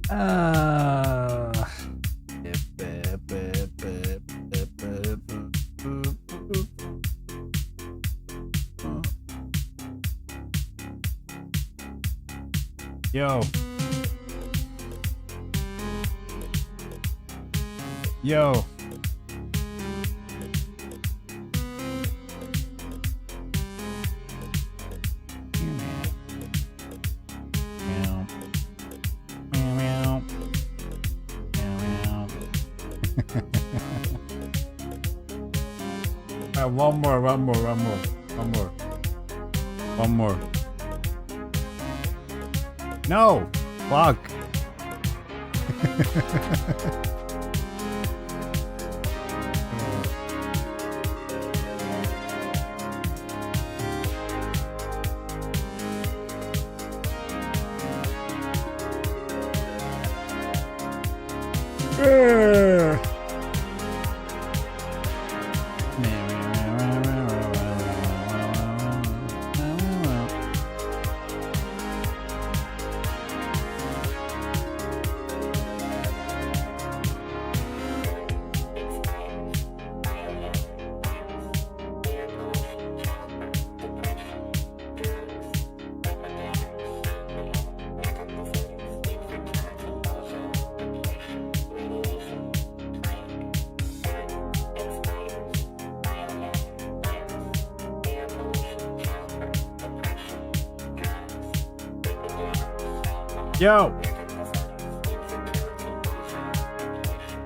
Uh, Yo. Yo. One more. No! Fuck! Yo!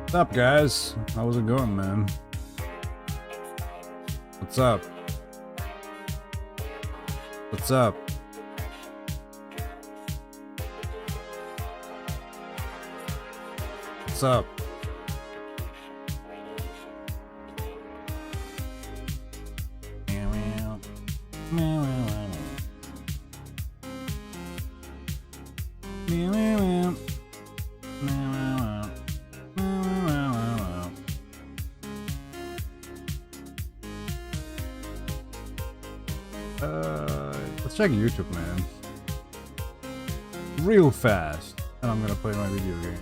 What's up, guys? How's it going, man? What's up? What's up? What's up? Let's check YouTube, man. Real fast. And I'm gonna play my video game.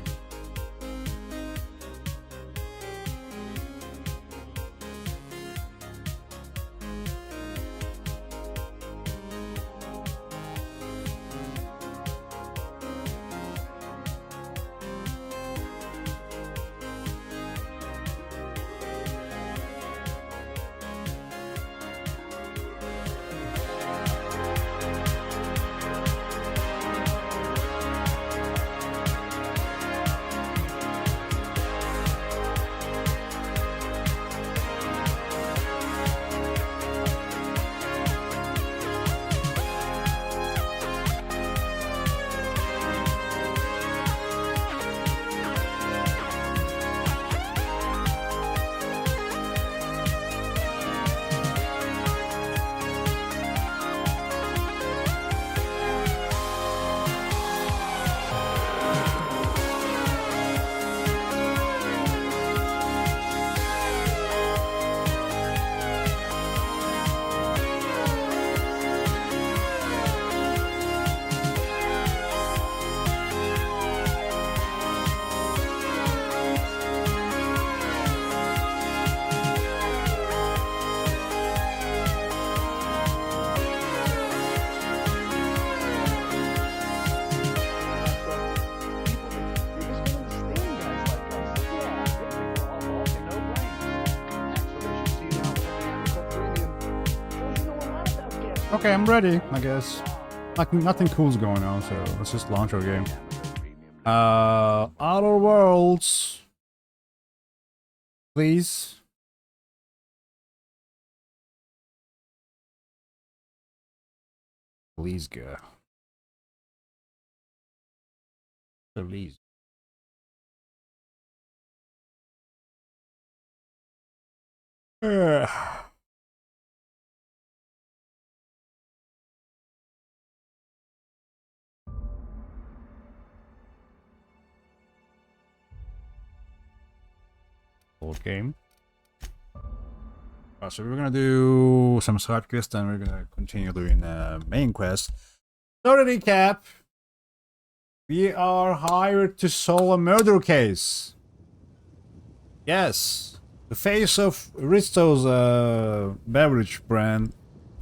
Okay, I'm ready, I guess. Like, nothing cool's going on, so let's just launch our game. Outer Worlds. Please. Please go. Please. Old game. So we're gonna do some side quests, and we're gonna continue doing main quest. So to recap, We are hired to solve a murder case. Yes. The face of Risto's beverage brand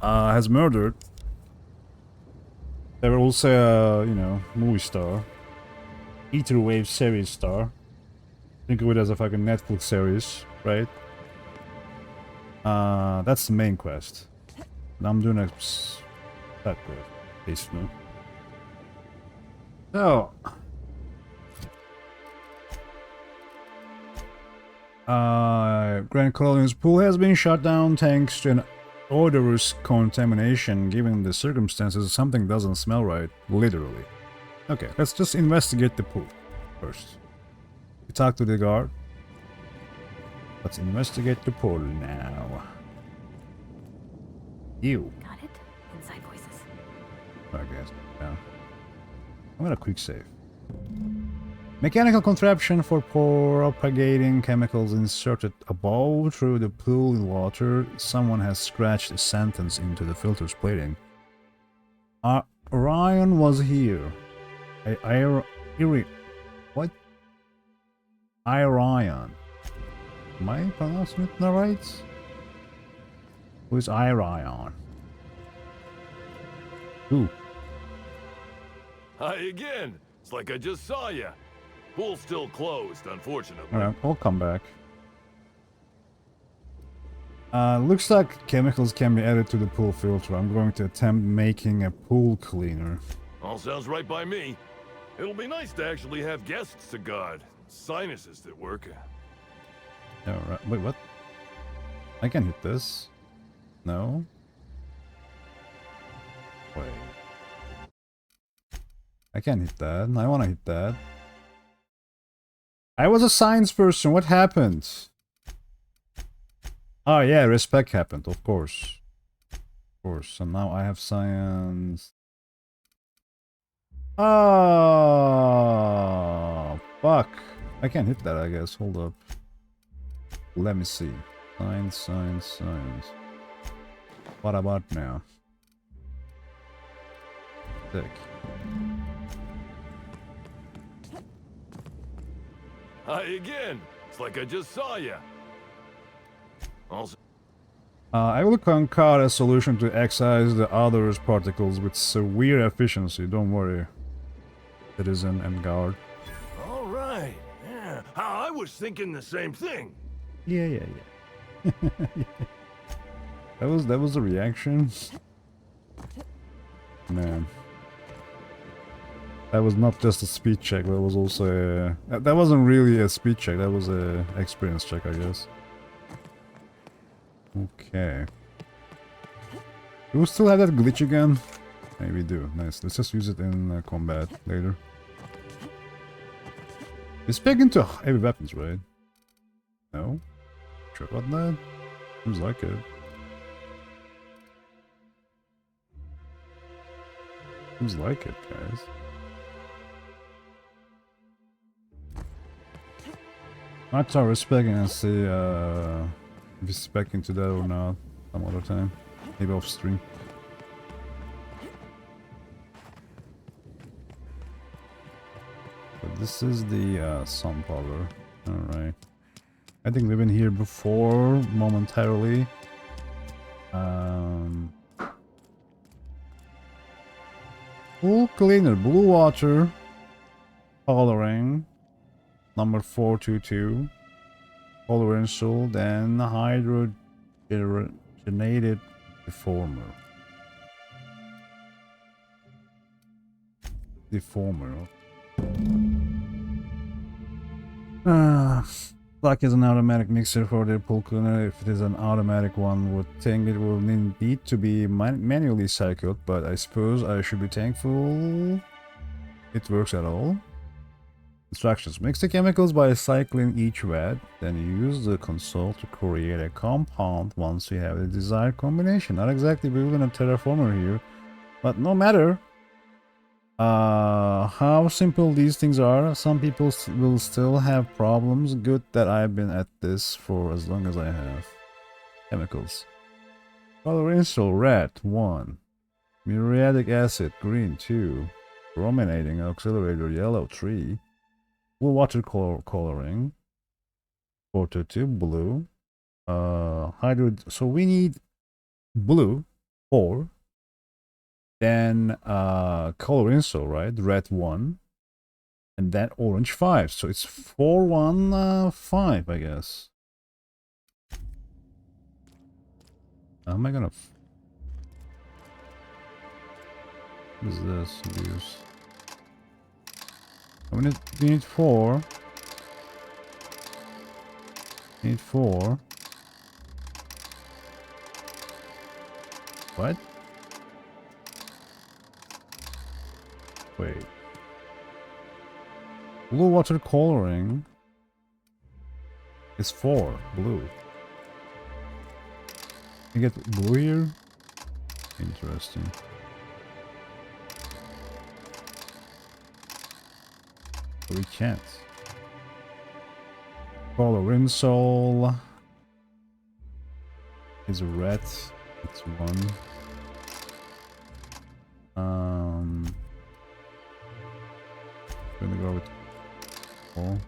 has murdered. They were also a, movie star. Ether Wave series star. Think of it as a fucking Netflix series, right? That's the main quest. And I'm doing a that quest, basically. So, Grand Colonial's pool has been shut down thanks to an odorous contamination. Given the circumstances, something doesn't smell right, literally. Okay, let's just investigate the pool first. We talk to the guard. Let's investigate the pool now. Ew. Got it? Inside voices. I guess, yeah. I'm gonna quick save. Mechanical contraption for propagating chemicals inserted above through the pool water. Someone has scratched a sentence into the filter's plating. Orion was here. What? Orion. Am I pronouncing it right? Who's Orion? Who? Hi again. It's like I just saw you. Pool's still closed, unfortunately. Alright, I'll come back. Looks like chemicals can be added to the pool filter. I'm going to attempt making a pool cleaner. All sounds right by me. It'll be nice to actually have guests to guard. Sinuses that work. Alright, wait, what? I can hit this. No? Wait. I can't hit that. I want to hit that. I was a science person. What happened? Oh yeah, respect happened. Of course. Of course. So now I have science. Oh, fuck. I can't hit that, I guess. Hold up. Let me see. Science, science, science. What about now? Sick. Hi again. It's like I just saw you. Also, I will concoct a solution to excise the other's particles with severe efficiency. Don't worry, citizen and guard. all right. Yeah, I was thinking the same thing. Yeah. That was the reaction. Man. That was not just a speed check, that was also a... That wasn't really a speed check, that was a experience check, I guess. Okay. Do we still have that glitch again? Maybe we do. Nice. Let's just use it in combat later. It's back into heavy weapons, right? No? Sure about that? Seems like it. Seems like it, guys. I'll try respecting and see if he's back into that or not some other time. Maybe off stream. But this is the sun power. Alright. I think we've been here before momentarily. Pool cleaner, blue water, coloring, number 422, colorential, then hydrogenated deformer. Black is an automatic mixer for the pool cleaner. If it is an automatic one, would think it will need to be manually cycled, but I suppose I should be thankful it works at all. Instructions. Mix the chemicals by cycling each vat, then use the console to create a compound once you have the desired combination. Not exactly building a terraformer here, but no matter how simple these things are, some people will still have problems. Good that I've been at this for as long as I have. Chemicals. Color install red 1. Muriatic acid green 2. Brominating, accelerator, yellow, 3. Blue water coloring. 422, blue. Hydro. So we need blue, 4. Then color insole, right? Red 1. And then orange 5. So it's 4, 1, 5, I guess. How am I gonna... What is this? Use. We need 4. Need 4. What? Wait. Blue water coloring is 4. Blue. You get blue here? Interesting. We can't. Color insole is red. It's 1. Gonna go with 4.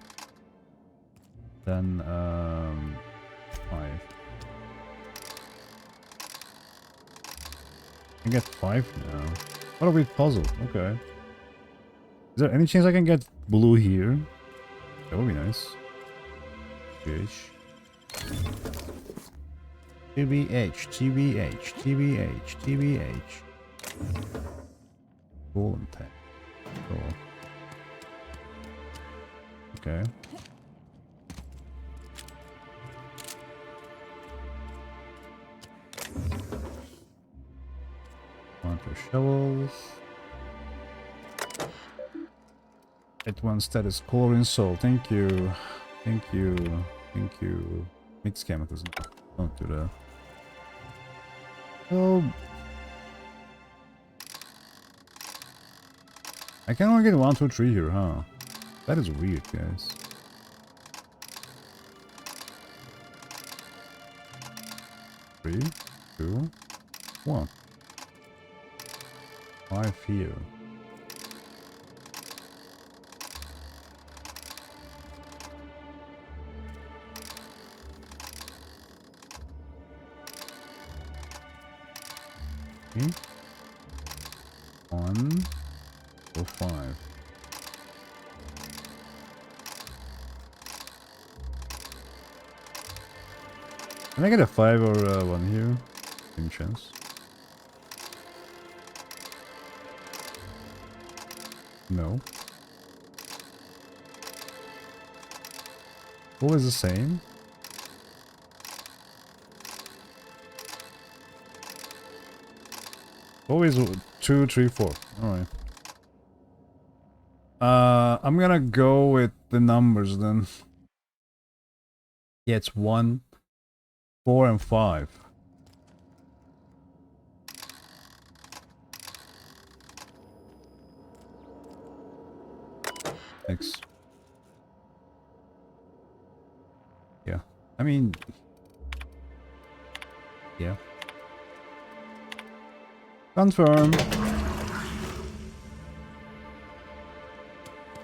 Then 5. I get 5 now. What a weird puzzle. Okay. Is there any chance I can get blue here? That would be nice. GH. TBH, TBH, TBH, TBH. Cool and tank. Cool. Okay. Onto shovels. Advanced status color insole. Thank you. Thank you. Thank you. Mix chemicals. Don't do that. So I can only get 1, 2, 3 here, huh? That is weird, guys. Three, 2, 1. 5 here. Okay. 1, 4, 5. Can I get a 5 or 1 here? Any chance? No. Always the same. Always 2, 3, 4. Alright. I'm gonna go with the numbers then. Yeah, it's 1, 4, and 5. X. Yeah. I mean... Yeah. Confirm.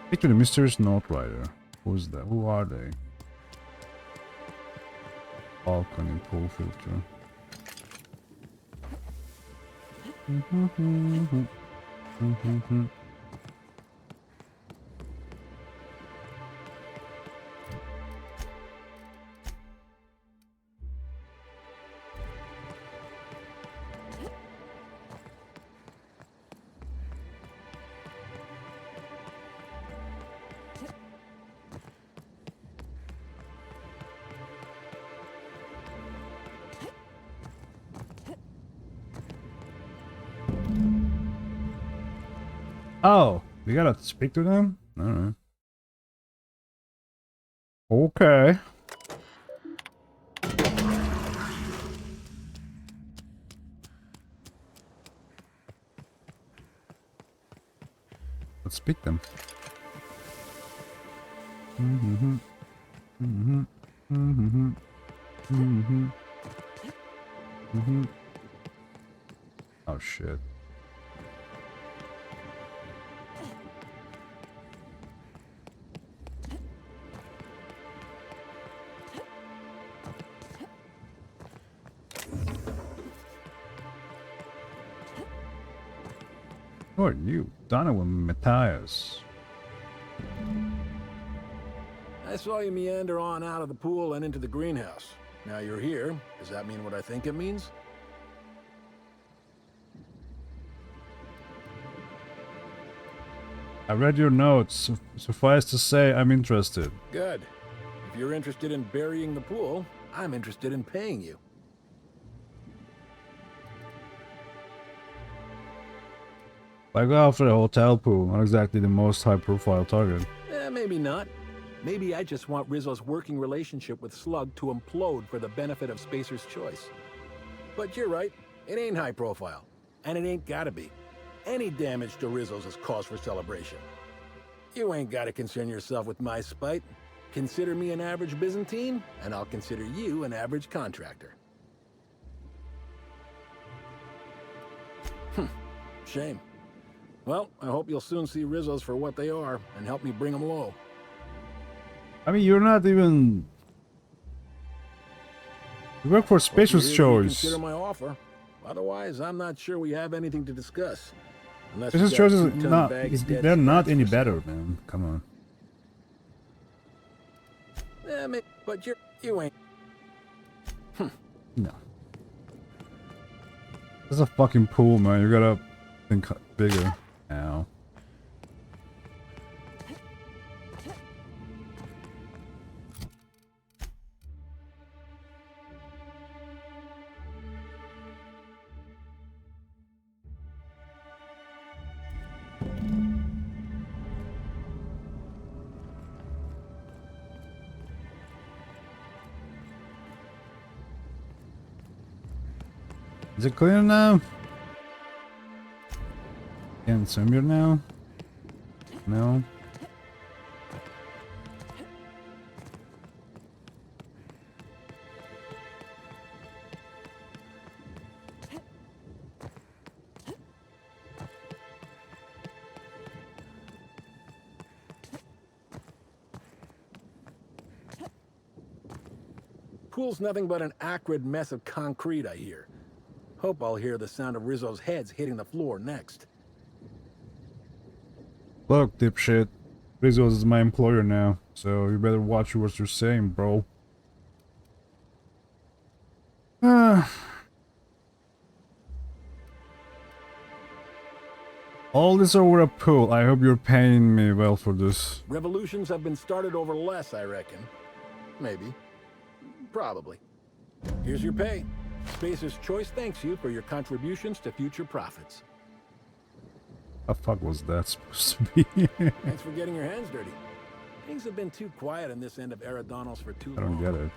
Speak to the mysterious note writer. Who's that? Who are they? Balcony pool filter. Oh, we gotta speak to them? Alright. Okay. Let's speak them. Oh shit. Who are you? Donovan Matthias. I saw you meander on out of the pool and into the greenhouse. Now you're here. Does that mean what I think it means? I read your notes. Suffice to say, I'm interested. Good. If you're interested in burying the pool, I'm interested in paying you. I go after a hotel pool, not exactly the most high-profile target. Maybe not. Maybe I just want Rizzo's working relationship with Slug to implode for the benefit of Spacer's Choice. But you're right. It ain't high profile. And it ain't gotta be. Any damage to Rizzo's is cause for celebration. You ain't gotta concern yourself with my spite. Consider me an average Byzantine, and I'll consider you an average contractor. Shame. Well, I hope you'll soon see Rizzo's for what they are, and help me bring them low. I mean, you're not even... You work for Spacer's Choice. Consider my offer. Otherwise, I'm not sure we have anything to discuss. Spacer's Choice is not... They're not any better, man. Come on. But you ain't. No. This is a fucking pool, man. You gotta think bigger. Ow. Is it clear now? Can swim here now? No. Pool's nothing but an acrid mess of concrete, I hear. Hope I'll hear the sound of Rizzo's heads hitting the floor next. Look, dipshit. Rizzo is my employer now, so you better watch what you're saying, bro. All this over a pool. I hope you're paying me well for this. Revolutions have been started over less, I reckon. Maybe. Probably. Here's your pay. Spacer's Choice thanks you for your contributions to future profits. What the fuck was that supposed to be? Thanks for getting your hands dirty. Things have been too quiet on this end of Eridanos for too I long. don't get it.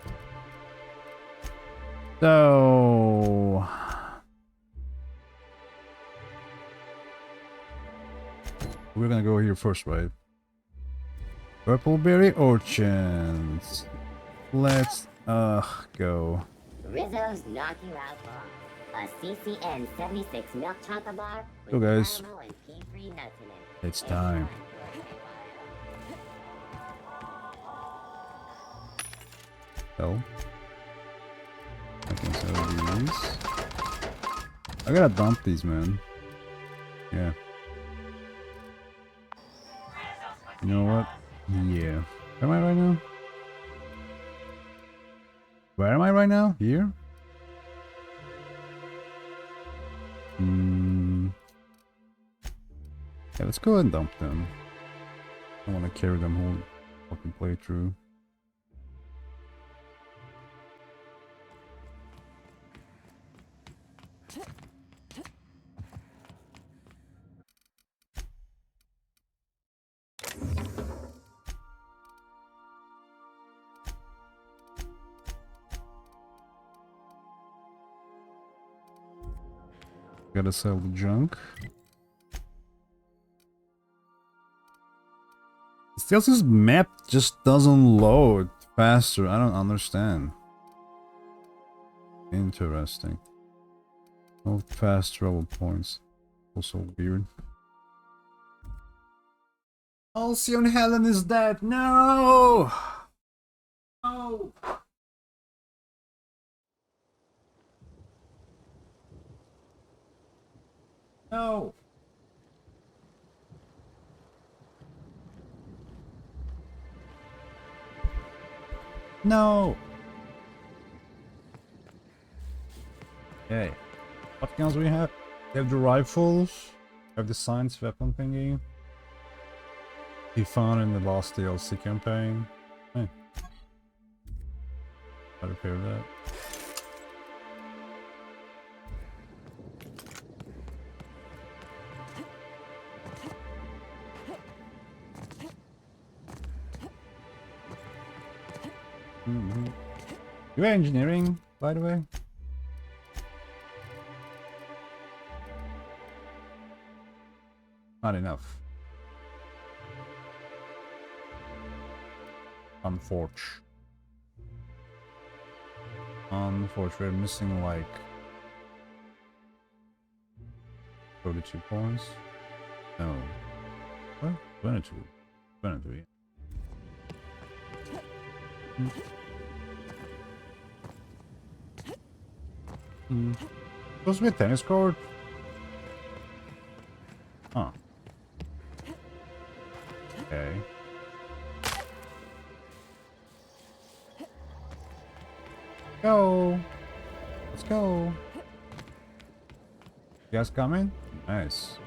So... We're gonna go here first, right? Purpleberry Orchards. Let's, go. Rizzo's Knock You Out Bar. A CCN 76 milk chocolate bar with Go, guys. caramel and pea-free nuts in it. It's time. So, I can sell these. I gotta dump these, man. Yeah. You know what? Yeah. Where am I right now? Where am I right now? Here? Yeah, let's go ahead and dump them. I don't want to carry them whole fucking playthrough. Gotta sell the junk. Still, this map just doesn't load faster. I don't understand. Interesting. No fast travel points. Also weird. Alcyon Helen is dead. No! No! No! No! Okay. What guns do we have? We have the rifles. We have the science weapon thingy. We found in the last DLC campaign. Hey. I repaired that. You have engineering, by the way? Not enough. Unforge. Unforge, we're missing like 32 points. No. What? 22. 22, yeah. Supposed to be a tennis court? Huh. Okay. Go! Let's go! You guys coming? Nice.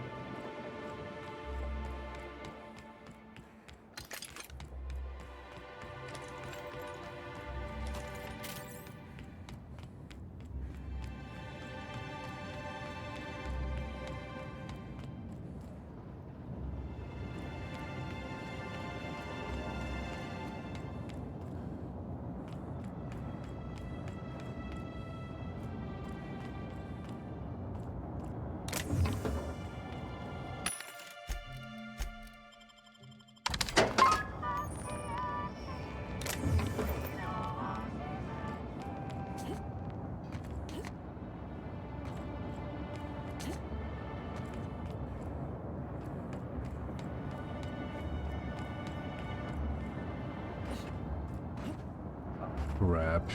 Crap.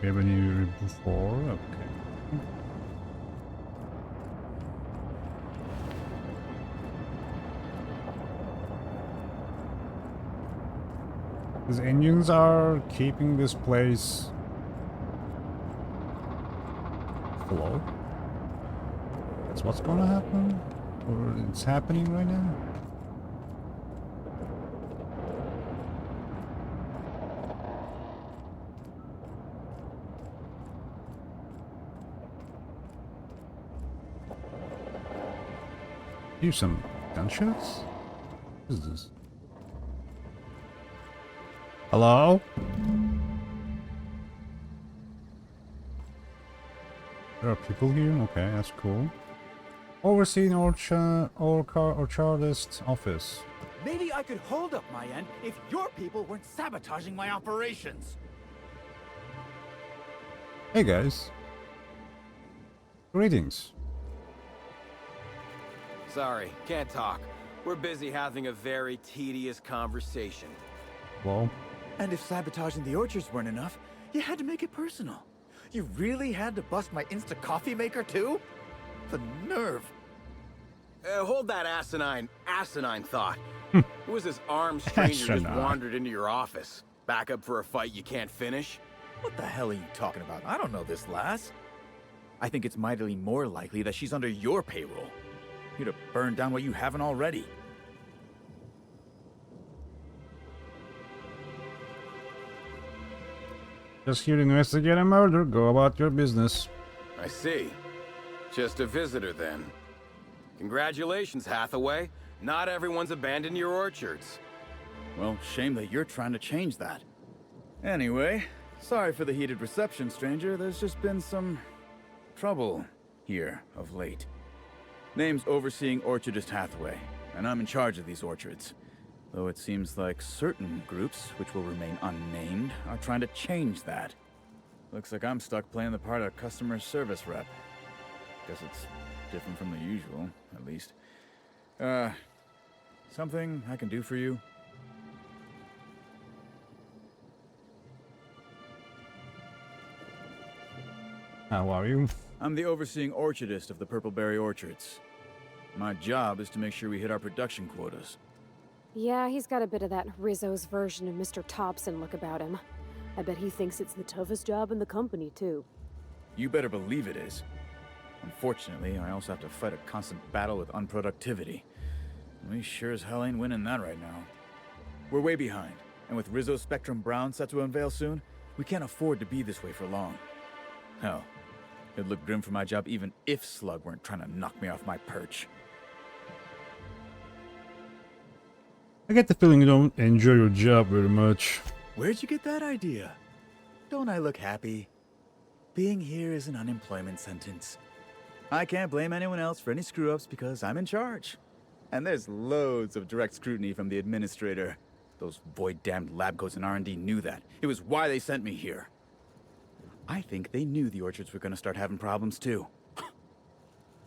We have any before? Okay. These engines are keeping this place flow. That's what's gonna happen? Or it's happening right now? Here's some gunshots? What is this? Hello? There are people here? Okay, that's cool. Overseeing Orchardist office. Maybe I could hold up my end if your people weren't sabotaging my operations. Hey guys. Greetings. Sorry, can't talk. We're busy having a very tedious conversation. Well, And if sabotaging the orchards weren't enough, you had to make it personal. You really had to bust my Insta coffee maker too? The nerve. Hold that asinine thought. Who was this armed stranger just Asinine. wandered into your office? Back up for a fight you can't finish? What the hell are you talking about? I don't know this lass. I think it's mightily more likely that she's under your payroll. You'd have burned down what you haven't already. just here to investigate a murder. Go about your business. I see. Just a visitor then. Congratulations, Hathaway. Not everyone's abandoned your orchards. Well, shame that you're trying to change that. Anyway, sorry for the heated reception, stranger. There's just been some trouble here of late. Name's Overseeing Orchardist Hathaway, and I'm in charge of these orchards. Though it seems like certain groups, which will remain unnamed, are trying to change that. Looks like I'm stuck playing the part of customer service rep. Guess it's different from the usual, at least. Something I can do for you? How are you? I'm the overseeing orchardist of the Purpleberry Orchards. My job is to make sure we hit our production quotas. Yeah, he's got a bit of that Rizzo's version of Mr. Thompson look about him. I bet he thinks it's the toughest job in the company, too. You better believe it is. Unfortunately, I also have to fight a constant battle with unproductivity. We sure as hell ain't winning that right now. We're way behind, and with Rizzo's Spectrum Brown set to unveil soon, we can't afford to be this way for long. Hell, it'd look grim for my job even if Slug weren't trying to knock me off my perch. I get the feeling you don't enjoy your job very much. Where'd you get that idea? Don't I look happy? Being here is an unemployment sentence. I can't blame anyone else for any screw-ups because I'm in charge. And there's loads of direct scrutiny from the administrator. Those void-damned lab coats and R&D knew that. It was why they sent me here. I think they knew the orchards were gonna start having problems too.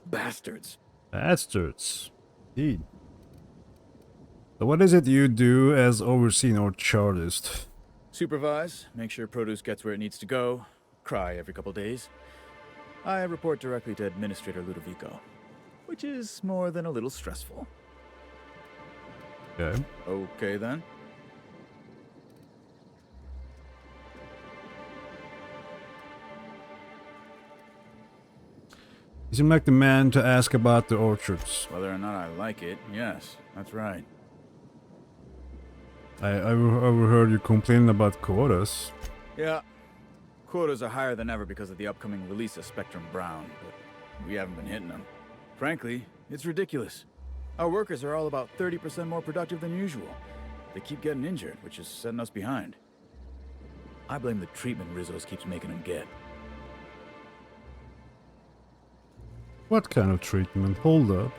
Bastards. Bastards. Indeed. So what is it you do as overseeing orchardist? Supervise, make sure produce gets where it needs to go, cry every couple days. I report directly to Administrator Ludovico, which is more than a little stressful. Okay. Okay then. You seem like the man to ask about the orchards. Whether or not I like it, yes, that's right. I overheard you complaining about quotas. Yeah, quotas are higher than ever because of the upcoming release of Spectrum Brown, but we haven't been hitting them. Frankly, it's ridiculous. Our workers are all about 30% more productive than usual. They keep getting injured, which is setting us behind. I blame the treatment Rizzo's keeps making them get. What kind of treatment? Hold up.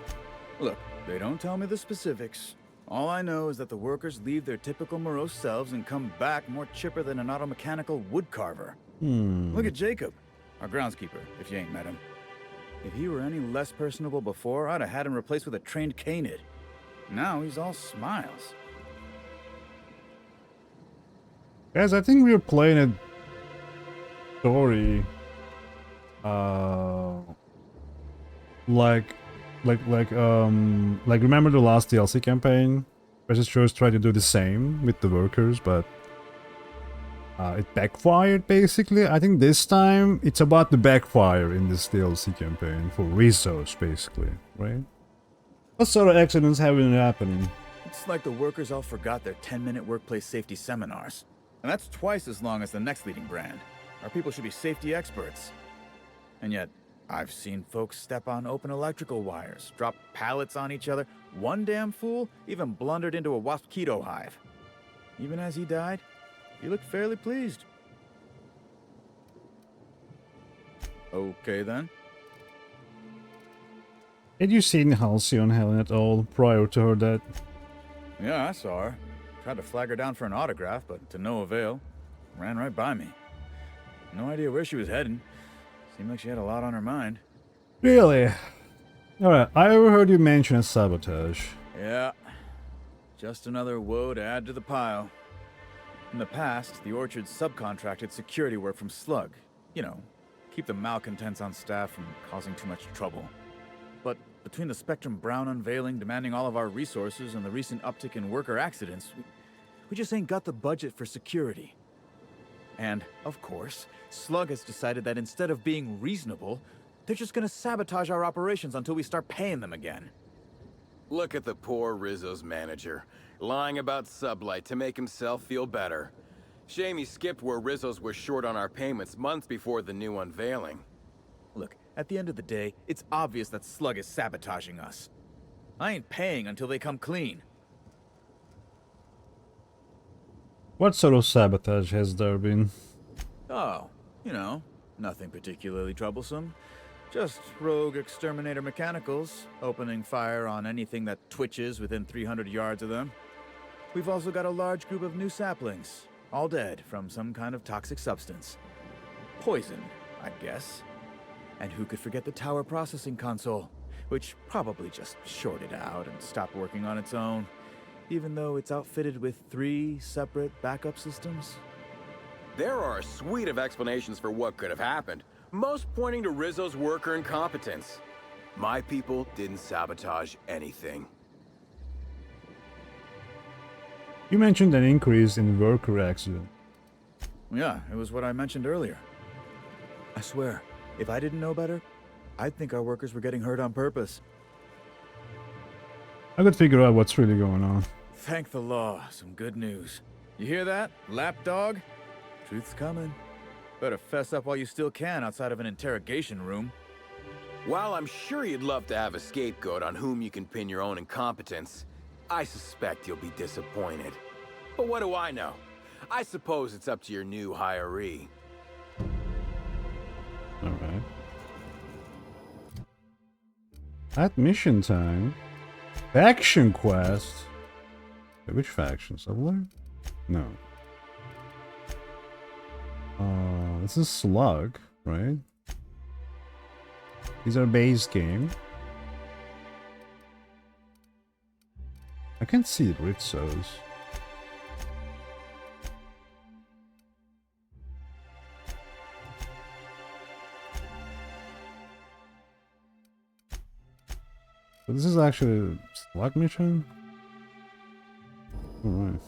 Look, they don't tell me the specifics. All I know is that the workers leave their typical morose selves and come back more chipper than an automechanical woodcarver. Look at Jacob, our groundskeeper, if you ain't met him. If he were any less personable before, I'd have had him replaced with a trained canid. Now he's all smiles. Guys, I think we were playing a story, like remember the last DLC campaign? Precious Choice tried to do the same with the workers, but it backfired basically. I think this time it's about the backfire in this DLC campaign for Rizzo's basically, right? What sort of accidents have been happening? It's like the workers all forgot their 10-minute workplace safety seminars. And that's twice as long as the next leading brand. Our people should be safety experts. And yet, I've seen folks step on open electrical wires, drop pallets on each other. One damn fool even blundered into a mosquito hive. Even as he died, he looked fairly pleased. Okay then. Had you seen Halcyon Helen at all prior to her death? Yeah, I saw her. Tried to flag her down for an autograph, but to no avail. Ran right by me. No idea where she was heading. Seemed like she had a lot on her mind. Really? Alright, I overheard you mention a sabotage. Yeah. Just another woe to add to the pile. In the past, the orchard subcontracted security work from Slug. You know, keep the malcontents on staff from causing too much trouble. But between the Spectrum Brown unveiling demanding all of our resources and the recent uptick in worker accidents, we just ain't got the budget for security. And, of course, Slug has decided that instead of being reasonable, they're just gonna sabotage our operations until we start paying them again. Look at the poor Rizzo's manager, lying about Sublight to make himself feel better. Shame he skipped where Rizzo's was short on our payments months before the new unveiling. Look, at the end of the day, it's obvious that Slug is sabotaging us. I ain't paying until they come clean. What sort of sabotage has there been? Oh, you know, nothing particularly troublesome. Just rogue exterminator mechanicals, opening fire on anything that twitches within 300 yards of them. We've also got a large group of new saplings, all dead from some kind of toxic substance. Poison, I guess. And who could forget the tower processing console, which probably just shorted out and stopped working on its own, even though it's outfitted with 3 separate backup systems? There are a suite of explanations for what could have happened. Most pointing to Rizzo's worker incompetence. My people didn't sabotage anything. You mentioned an increase in worker accident. Yeah, it was what I mentioned earlier. I swear, if I didn't know better, I'd think our workers were getting hurt on purpose. I could figure out what's really going on. Thank the law, some good news. You hear that, lapdog? Truth's coming. Better fess up while you still can outside of an interrogation room. While I'm sure you'd love to have a scapegoat on whom you can pin your own incompetence, I suspect you'll be disappointed. But what do I know? I suppose it's up to your new hiree. Alright. At mission time. Faction quest. Wait, which faction? Subler? No. This is Slug, right? These are base game. I can't see it, Ritzos. So this is actually a Slug mission? Alright.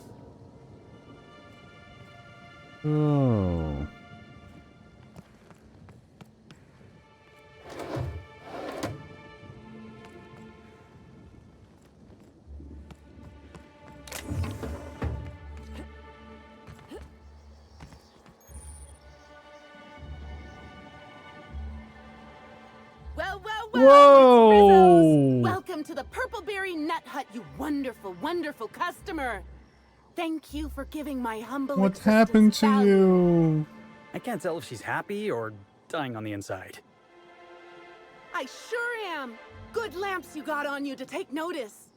Oh. Whoa! Whoa! Welcome to the Purpleberry Nut Hut, you wonderful, wonderful customer. Thank you for giving my humble What existence happened to value. you? I can't tell if she's happy or dying on the inside. I sure am. Good lamps you got on you to take notice.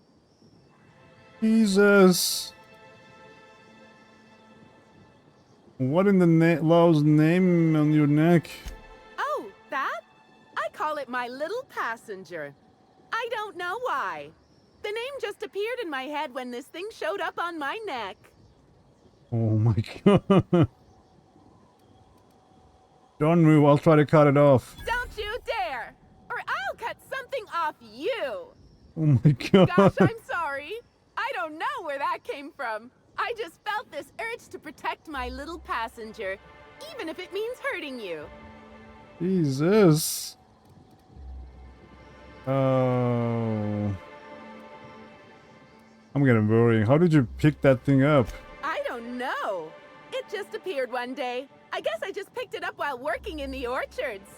Jesus. What in the law's name on your neck? Oh, that? I call it my little passenger. I don't know why. The name just appeared in my head when this thing showed up on my neck. Oh my god. Don't move, I'll try to cut it off. Don't you dare! Or I'll cut something off you! Oh my god. Gosh, I'm sorry. I don't know where that came from. I just felt this urge to protect my little passenger, even if it means hurting you. Jesus. Oh. I'm getting worried. How did you pick that thing up? I don't know. It just appeared one day. I guess I just picked it up while working in the orchards.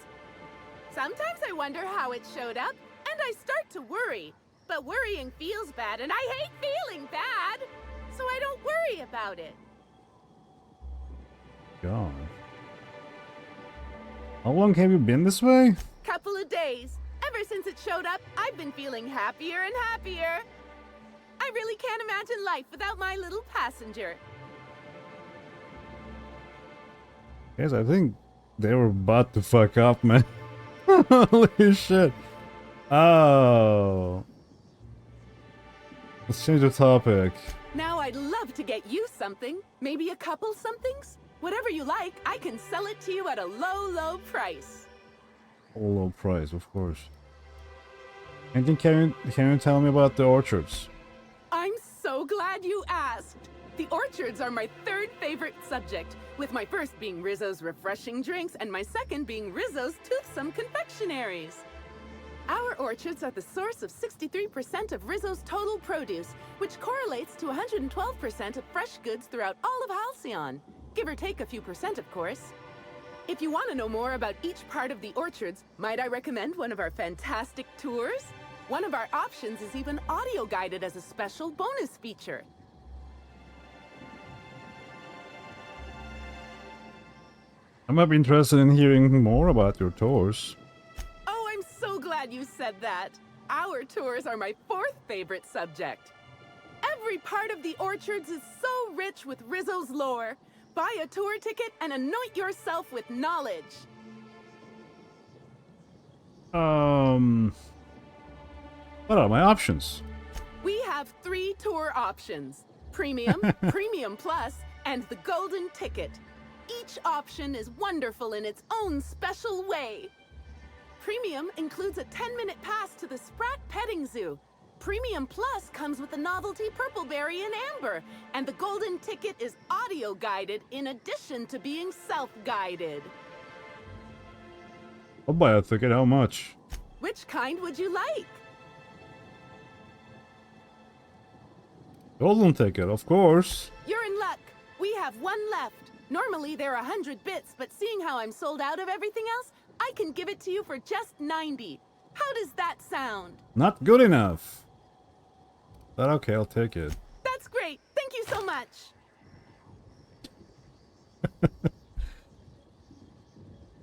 Sometimes I wonder how it showed up, and I start to worry. But worrying feels bad, and I hate feeling bad. So I don't worry about it. God. How long have you been this way? Couple of days. Ever since it showed up, I've been feeling happier and happier. I really can't imagine life without my little passenger. Guys, I think they were about to fuck up, man. Holy shit. Oh. Let's change the topic. Now I'd love to get you something. Maybe a couple somethings? Whatever you like, I can sell it to you at a low, low price. Low price, of course. Anything can you tell me about the orchards? I'm so glad you asked. The orchards are my third favorite subject, with my first being Rizzo's refreshing drinks and my second being Rizzo's toothsome confectionaries. Our orchards are the source of 63% of Rizzo's total produce, which correlates to 112% of fresh goods throughout all of Halcyon. Give or take a few percent, of course. If you want to know more about each part of the orchards, might I recommend one of our fantastic tours? One of our options is even audio guided as a special bonus feature. I'm not interested in hearing more about your tours. Oh, I'm so glad you said that. Our tours are my fourth favorite subject. Every part of the orchards is so rich with Rizzo's lore. Buy a tour ticket and anoint yourself with knowledge. What are my options? We have 3 tour options: Premium, Premium Plus, and the Golden Ticket. each option is wonderful in its own special way. Premium includes a 10-minute pass to the Sprat Petting Zoo. Premium Plus comes with the novelty Purpleberry and Amber, and the golden ticket is audio-guided in addition to being self-guided. I'll buy a ticket, how much? Which kind would you like? Golden ticket, of course. You're in luck. We have one left. Normally they're 100 bits, but seeing how I'm sold out of everything else, I can give it to you for just 90. How does that sound? Not good enough. But okay, I'll take it. That's great. Thank you so much.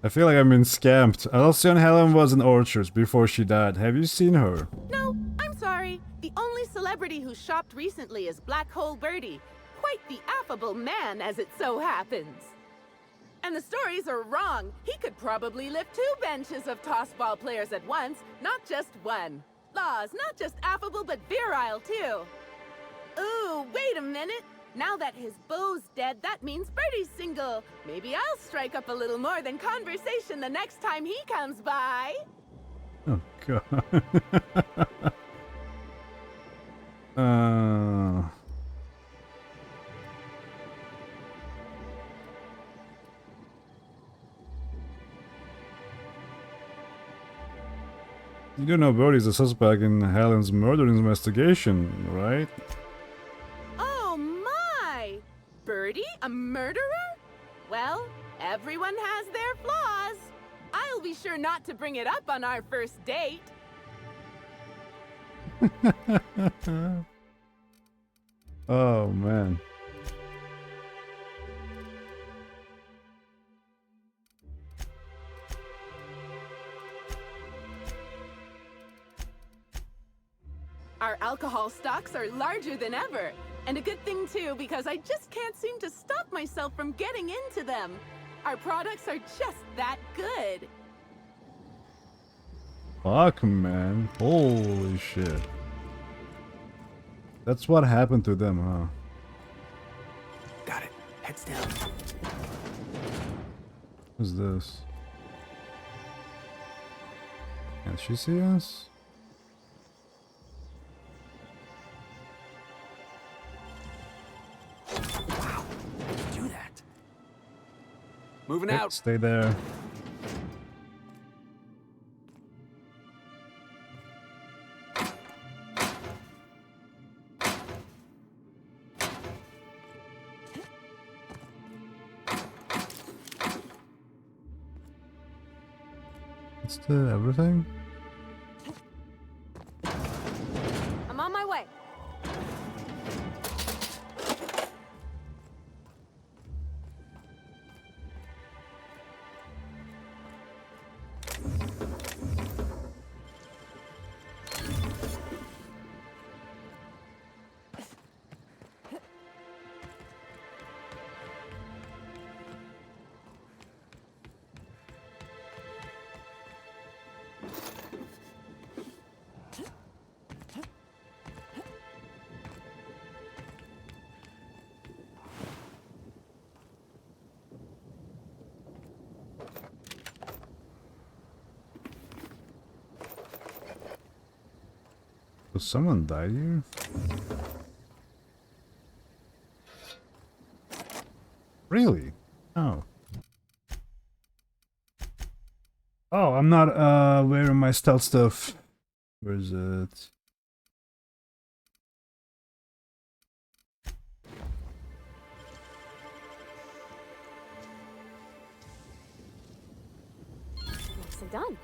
I feel like I've been scammed. Alcyon Helen was in Orchards before she died. Have you seen her? No, I'm sorry. The only celebrity who shopped recently is Black Hole Birdie. Quite the affable man, as it so happens. And the stories are wrong. He could probably lift 2 benches of tossball players at once, not just one. Laws, not just affable, but virile, too. Ooh, wait a minute. Now that his beau's dead, that means Birdie's single. Maybe I'll strike up a little more than conversation the next time he comes by. Oh, God. You do know Birdie's a suspect in Helen's murder investigation, right? Oh my! Birdie, a murderer? Well, everyone has their flaws. I'll be sure not to bring it up on our first date. Oh, man. Our alcohol stocks are larger than ever. And a good thing too, because I just can't seem to stop myself from getting into them. Our products are just that good. Fuck, man. Holy shit. That's what happened to them, huh? Got it. Heads down. Who's this? Can she see us? Wow. How'd you do that? Moving Okay, out. stay there. It's the everything? I'm on my way. Does someone die here? Really? Oh. Oh, I'm not wearing my stealth stuff. Where is it? Nicely done.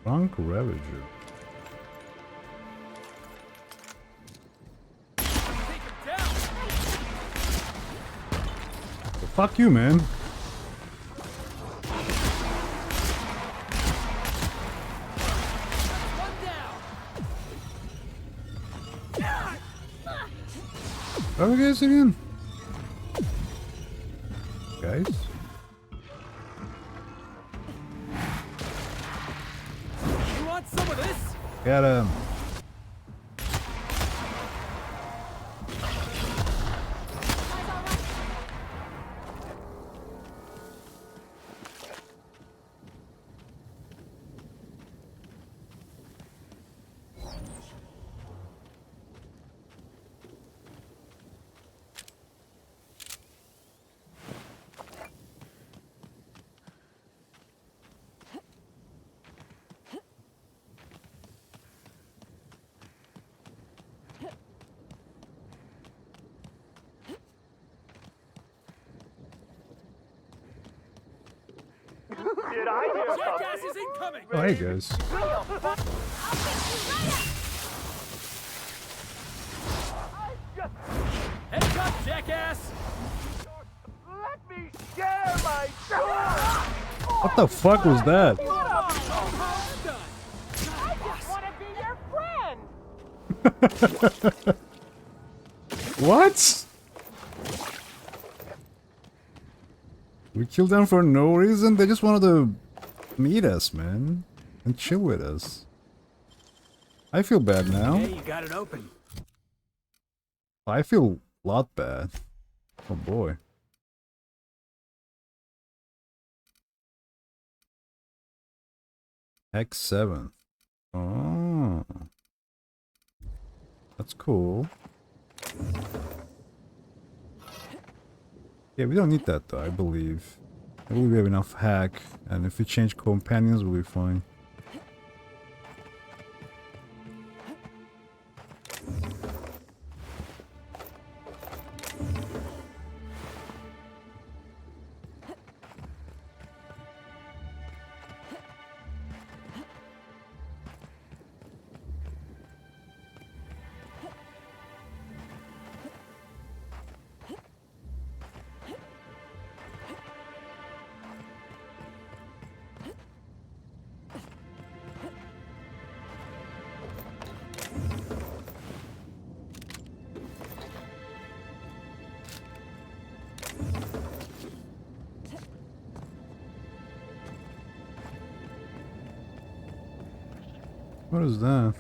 Drunk Ravager. Well, fuck you, man. Where are we guys again? Guys? Want some of this? Get him. Jackass is incoming! Oh, hey guys. Heads up, jackass! What the fuck was that? What? We killed them for no reason? They just wanted to meet us, man. And chill with us. I feel bad now. Hey, you got it open. I feel a lot bad. Oh boy. X7. Oh. That's cool. Yeah, we don't need that though, I believe. I believe we have enough hack, and if we change companions, we'll be fine. What is that?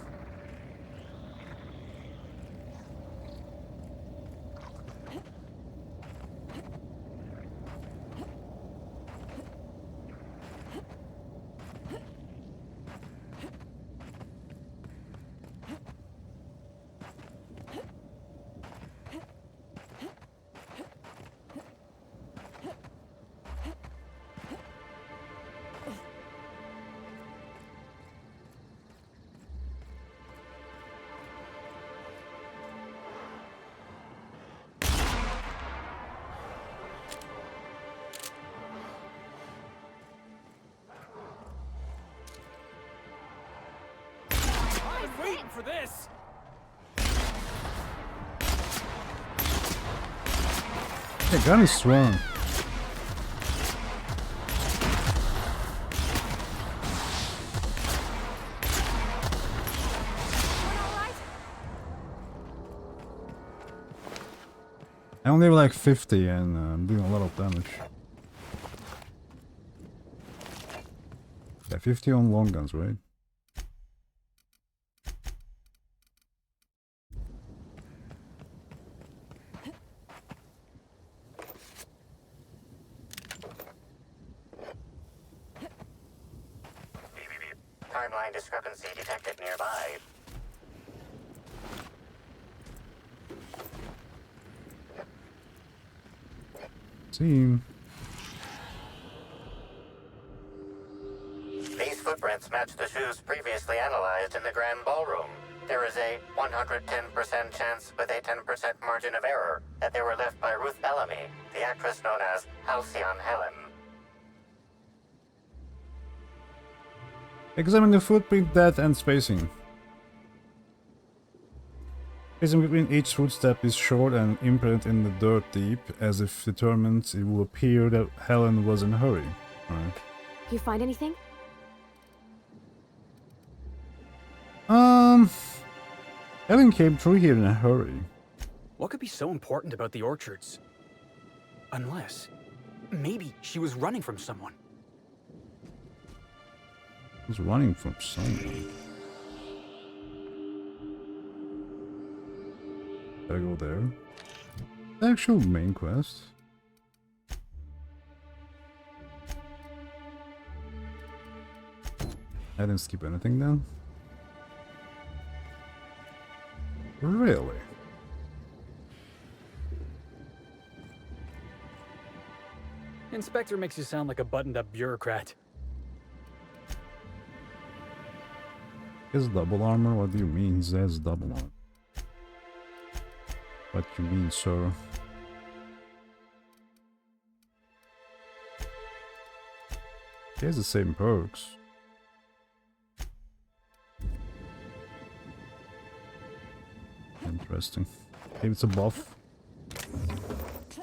Waiting for this! The gun is strong. I only have like 50 and I'm doing a lot of damage. Yeah, 50 on long guns, right? Timeline discrepancy detected nearby. Team. These footprints match the shoes previously analyzed in the Grand Ballroom. There is a 110% chance with a 10% margin of error that they were left by Ruth Bellamy, the actress known as Halcyon Helen. Examine the footprint depth and spacing. Spacing between each footstep is short and imprint in the dirt deep, as if determined it will appear that Helen was in a hurry. Right. You find anything? Helen came through here in a hurry. What could be so important about the orchards? Unless... maybe she was running from someone. He's running from someone. Gotta go there. The actual main quest. I didn't skip anything then. Really? Inspector makes you sound like a buttoned-up bureaucrat. His double armor? What do you mean he has double armor? What you mean, sir? He has the same perks. Interesting. Maybe it's a buff.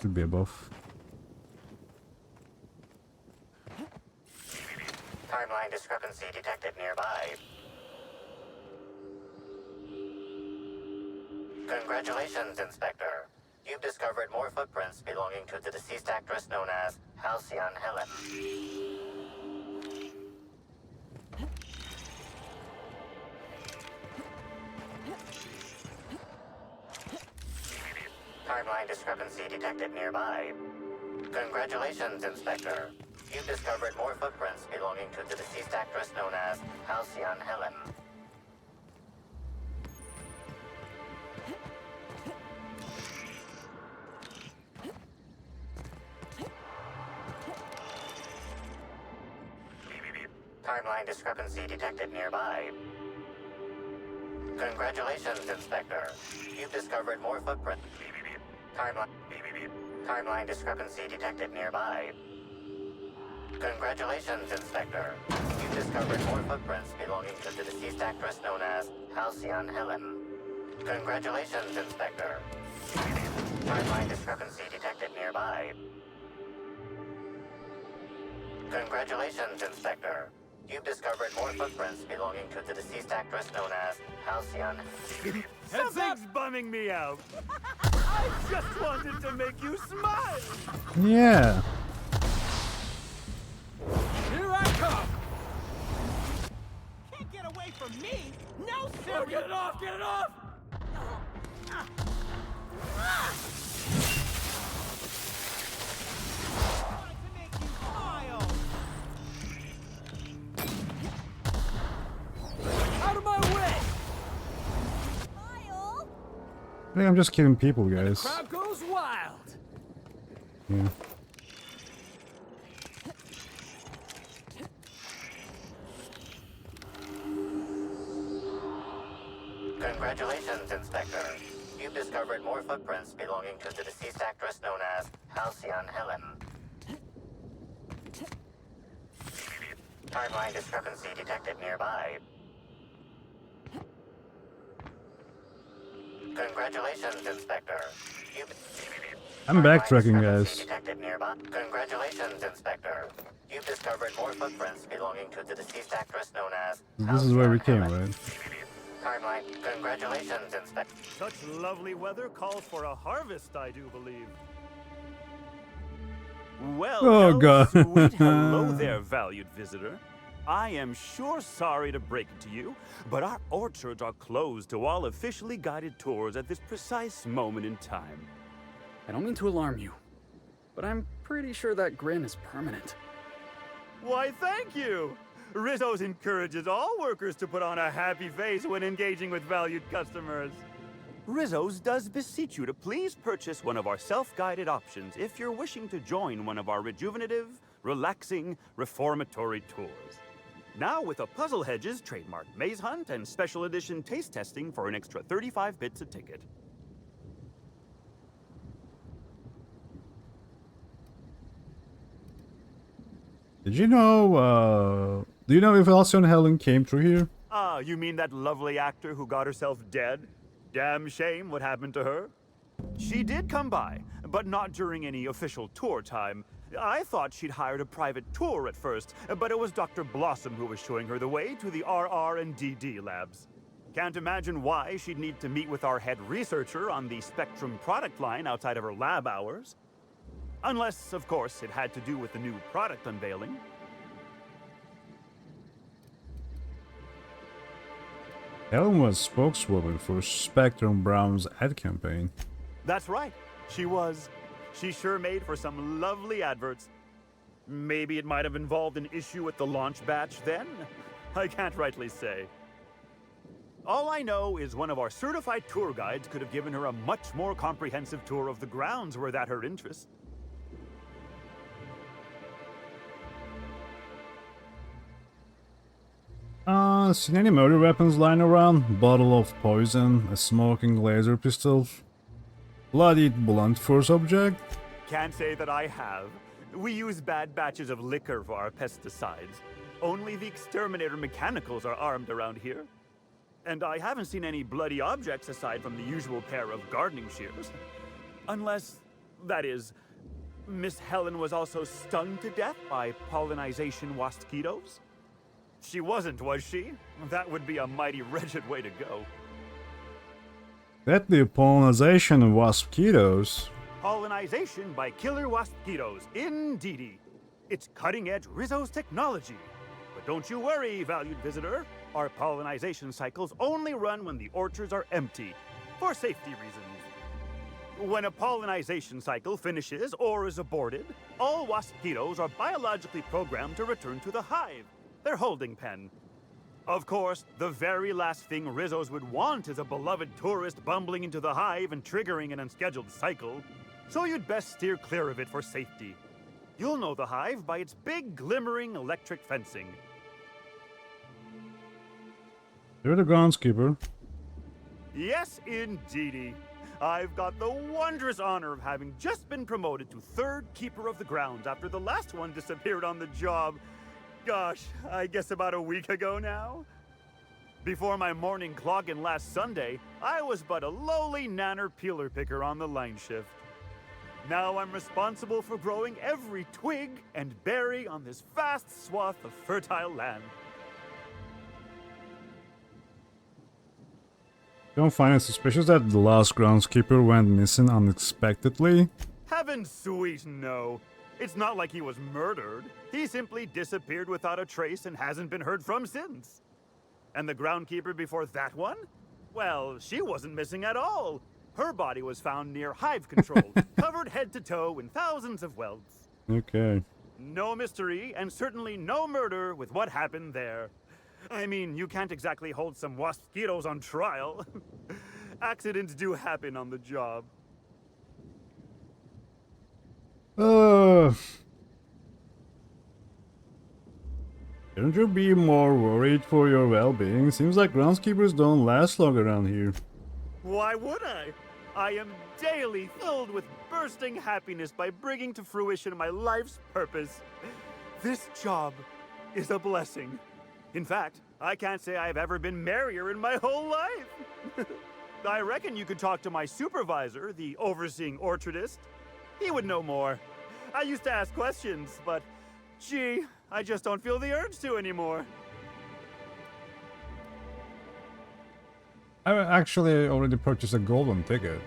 Should be a buff. Timeline discrepancy detected nearby. Congratulations, Inspector. You've discovered more footprints belonging to the deceased actress known as Halcyon Helen. Timeline discrepancy detected nearby. Congratulations, Inspector. You've discovered more footprints belonging to the deceased actress known as Halcyon Helen. Timeline discrepancy detected nearby. Congratulations, Inspector. You've discovered more footprints. Timeline discrepancy detected nearby. Congratulations, Inspector. You've discovered more footprints belonging to the deceased actress known as Halcyon Helen. Congratulations, Inspector. Timeline discrepancy detected nearby. Congratulations, Inspector. You've discovered more footprints belonging to the deceased actress known as Halcyon. Something's bumming me out. I just wanted to make you smile. Yeah. Here I come. Can't get away from me. No, sir. Oh, get it off! Get it off! To make you smile. Out of my way! Smile. I think I'm just killing people, guys. Crowd goes wild. Yeah. Congratulations, Inspector. You've discovered more footprints belonging to the deceased actress known as Halcyon Helen. Timeline discrepancy detected nearby. Congratulations, Inspector. I'm backtracking, Timeline guys. discrepancy detected nearby. Congratulations, Inspector. You've discovered more footprints belonging to the deceased actress known as This is where we Halcyon came, Helen. right? Timeline. Congratulations, Inspector. Such lovely weather calls for a harvest, I do believe. Well, Oh, God. sweet hello there, valued visitor. I am sure sorry to break it to you, but our orchards are closed to all officially guided tours at this precise moment in time. I don't mean to alarm you, but I'm pretty sure that grin is permanent. Why, thank you! Rizzo's encourages all workers to put on a happy face when engaging with valued customers. Rizzo's does beseech you to please purchase one of our self-guided options if you're wishing to join one of our rejuvenative, relaxing, reformatory tours. Now with a Puzzle Hedges trademark maze hunt and special edition taste testing for an extra 35 bits a ticket. Did you know, do you know if Halcyon Helen came through here? Ah, you mean that lovely actor who got herself dead? Damn shame what happened to her. She did come by, but not during any official tour time. I thought she'd hired a private tour at first, but it was Dr. Blossom who was showing her the way to the RR and DD labs. Can't imagine why she'd need to meet with our head researcher on the Spectrum product line outside of her lab hours. Unless, of course, it had to do with the new product unveiling. Helen was spokeswoman for Spectrum Brown's ad campaign. That's right. She was. She sure made for some lovely adverts. Maybe it might have involved an issue with the launch batch then? I can't rightly say. All I know is one of our certified tour guides could have given her a much more comprehensive tour of the grounds were that her interest. Seen any murder weapons lying around? Bottle of poison, a smoking laser pistol, bloodied blunt force object? Can't say that I have. We use bad batches of liquor for our pesticides. Only the exterminator mechanicals are armed around here. And I haven't seen any bloody objects aside from the usual pair of gardening shears. Unless, that is, Miss Helen was also stung to death by pollinization wasquitos? She wasn't, was she? That would be a mighty wretched way to go. That the pollinization of wasquitos. Pollinization by killer wasquitos, indeedy. It's cutting-edge Rizzo's technology. But don't you worry, valued visitor. Our pollinization cycles only run when the orchards are empty, for safety reasons. When a pollinization cycle finishes or is aborted, all wasquitos are biologically programmed to return to the hive, their holding pen. Of course, the very last thing Rizzos would want is a beloved tourist bumbling into the hive and triggering an unscheduled cycle. So you'd best steer clear of it for safety. You'll know the hive by its big, glimmering electric fencing. You're the groundskeeper. Yes, indeedy. I've got the wondrous honor of having just been promoted to third keeper of the grounds after the last one disappeared on the job. Gosh, I guess about a week ago now? Before my morning clogging last Sunday, I was but a lowly nanner peeler picker on the line shift. Now I'm responsible for growing every twig and berry on this vast swath of fertile land. Don't find it suspicious that the last groundskeeper went missing unexpectedly? Heaven sweet, no. It's not like he was murdered. He simply disappeared without a trace and hasn't been heard from since. And the groundkeeper before that one? Well, she wasn't missing at all. Her body was found near hive control, covered head to toe in thousands of welts. Okay. No mystery, and certainly no murder with what happened there. I mean, you can't exactly hold some wasquitos on trial. Accidents do happen on the job. Shouldn't you be more worried for your well-being? Seems like groundskeepers don't last long around here. Why would I? I am daily filled with bursting happiness by bringing to fruition my life's purpose. This job is a blessing. In fact, I can't say I've ever been merrier in my whole life. I reckon you could talk to my supervisor, the overseeing orchardist. He would know more. I used to ask questions, but gee, I just don't feel the urge to anymore. I actually already purchased a golden ticket.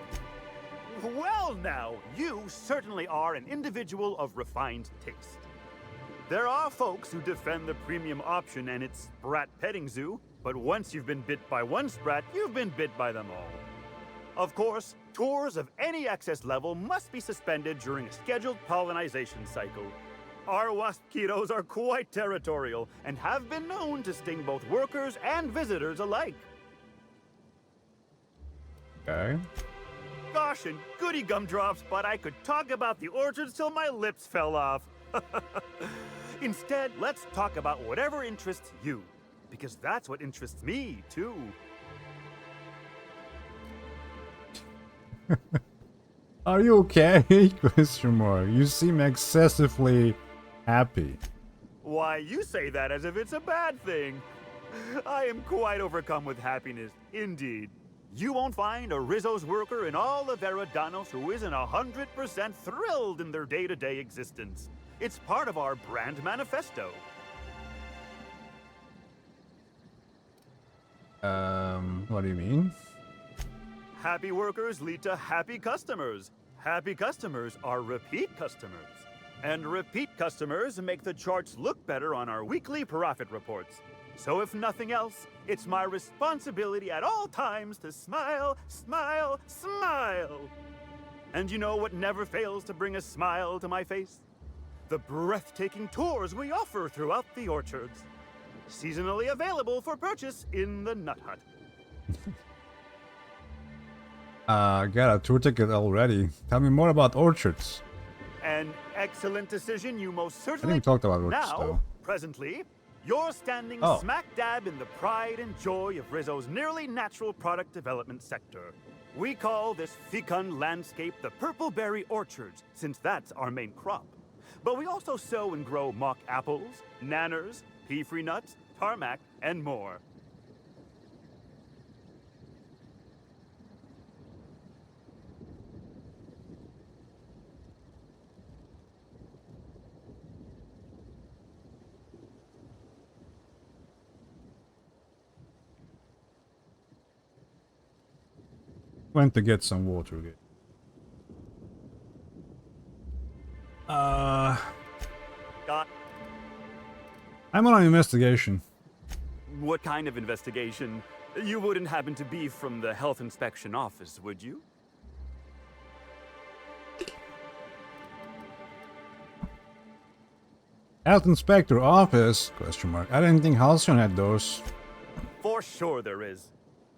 Well now, you certainly are an individual of refined taste. There are folks who defend the premium option and its sprat petting zoo, but once you've been bit by one sprat, you've been bit by them all. Of course, tours of any excess level must be suspended during a scheduled pollinization cycle. Our wasquitos are quite territorial and have been known to sting both workers and visitors alike. Okay. Gosh and goody gumdrops, but I could talk about the orchards till my lips fell off. Instead, let's talk about whatever interests you, because that's what interests me, too. Are you okay? Question mark. You seem excessively happy. Why, you say that as if it's a bad thing. I am quite overcome with happiness, indeed. You won't find a Rizzo's worker in all of Eridanos who isn't 100% thrilled in their day-to-day existence. It's part of our brand manifesto. What do you mean? Happy workers lead to happy customers. Happy customers are repeat customers. And repeat customers make the charts look better on our weekly profit reports. So if nothing else, it's my responsibility at all times to smile, smile, smile. And you know what never fails to bring a smile to my face? The breathtaking tours we offer throughout the orchards. Seasonally available for purchase in the Nut Hut. Got a tour ticket already. Tell me more about orchards. An excellent decision, you most I certainly... think we talked about orchards Now, though. presently, you're standing smack dab in the pride and joy of Rizzo's nearly natural product development sector. We call this fecund landscape the Purpleberry Orchards, since that's our main crop. But we also sow and grow mock apples, nanners, pea-free nuts, tarmac, and more. Went to get some water. I'm on an investigation. What kind of investigation? You wouldn't happen to be from the health inspection office, would you? Health inspector office? Question mark. I didn't think Halcyon had those. For sure there is.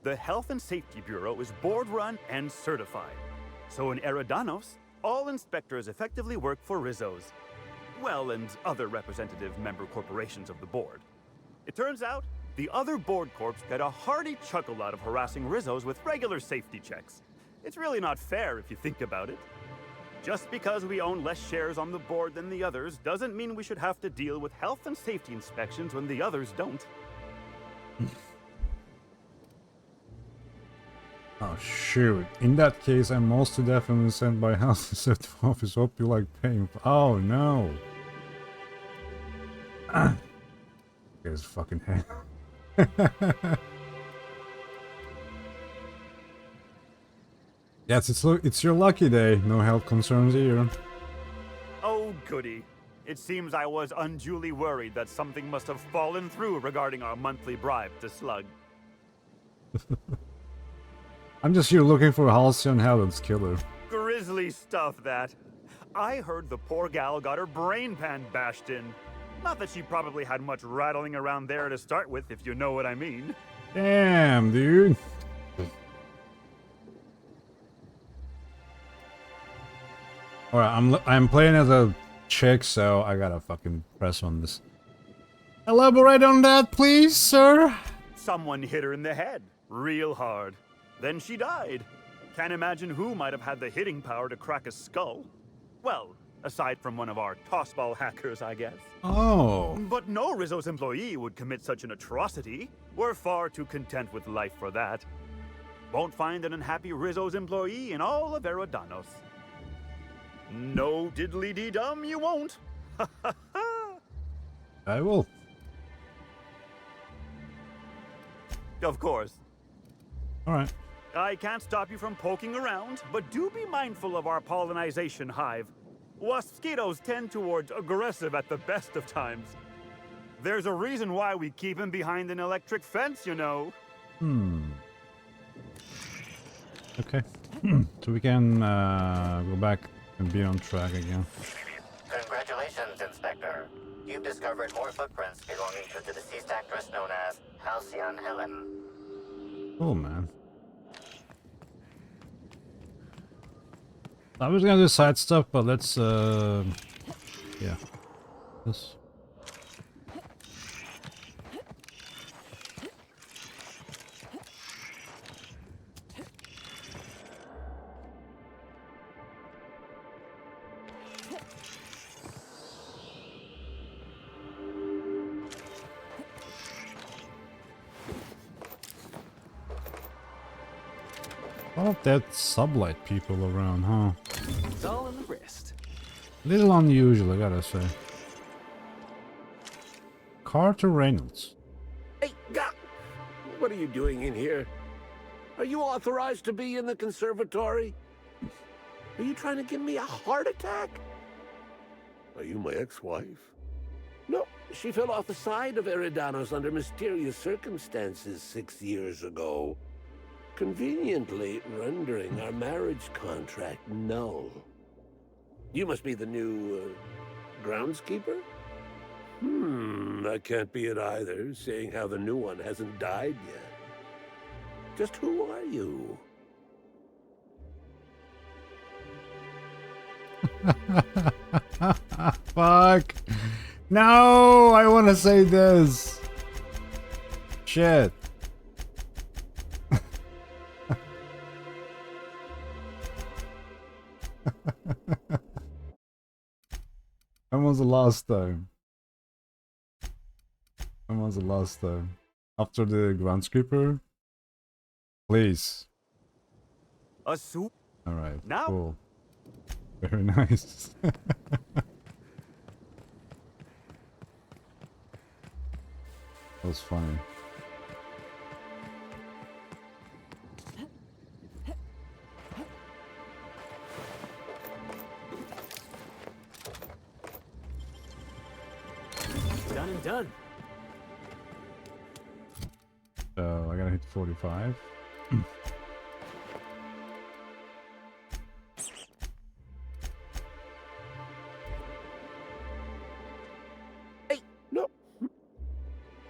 The Health and Safety Bureau is board-run and certified. So in Eridanos, all inspectors effectively work for Rizzo's. Well, and other representative member corporations of the board. It turns out, the other board corps get a hearty chuckle out of harassing Rizzo's with regular safety checks. It's really not fair if you think about it. Just because we own less shares on the board than the others doesn't mean we should have to deal with health and safety inspections when the others don't. Oh shoot. In that case, I'm most definitely sent by health and safety office. Hope you like paying. Oh no. His fucking head. Yes, it's your lucky day. No health concerns here. Oh, goody. It seems I was unduly worried that something must have fallen through regarding our monthly bribe to Slug. I'm just here looking for Halcyon Helen's killer. Grisly stuff, that. I heard the poor gal got her brain pan bashed in. Not that she probably had much rattling around there to start with, if you know what I mean. Damn, dude. Alright, I'm playing as a chick, so I gotta fucking press on this. Elaborate on that, please, sir. Someone hit her in the head, real hard. Then she died. Can't imagine who might have had the hitting power to crack a skull. Well, aside from one of our tossball hackers, I guess. Oh. But no Rizzo's employee would commit such an atrocity. We're far too content with life for that. Won't find an unhappy Rizzo's employee in all of Eridanos. No diddly-dee-dum, you won't. I will. Of course. Alright. I can't stop you from poking around, but do be mindful of our pollinization hive. Mosquitoes tend towards aggressive at the best of times. There's a reason why we keep him behind an electric fence, you know. Okay. So we can go back and be on track again. Congratulations, Inspector. You've discovered more footprints belonging to the deceased actress known as Halcyon Helen. Oh man. I was gonna do side stuff, but let's yeah. This. A lot of dead sublight people around, huh? It's all in the wrist. Little unusual, I gotta say. Carter Reynolds. Hey, what are you doing in here? Are you authorized to be in the conservatory? Are you trying to give me a heart attack? Are you my ex-wife? No, She fell off the side of Eridanos under mysterious circumstances 6 years ago, conveniently rendering our marriage contract null. You must be the new, groundskeeper? That can't be it either, seeing how the new one hasn't died yet. Just who are you? Fuck. No, I want to say this. Shit. When was the last time? When was the last time? After the groundskeeper? Please. A soup? Alright, Now? cool. Very nice. That was funny. Done and done. So I gotta hit 45.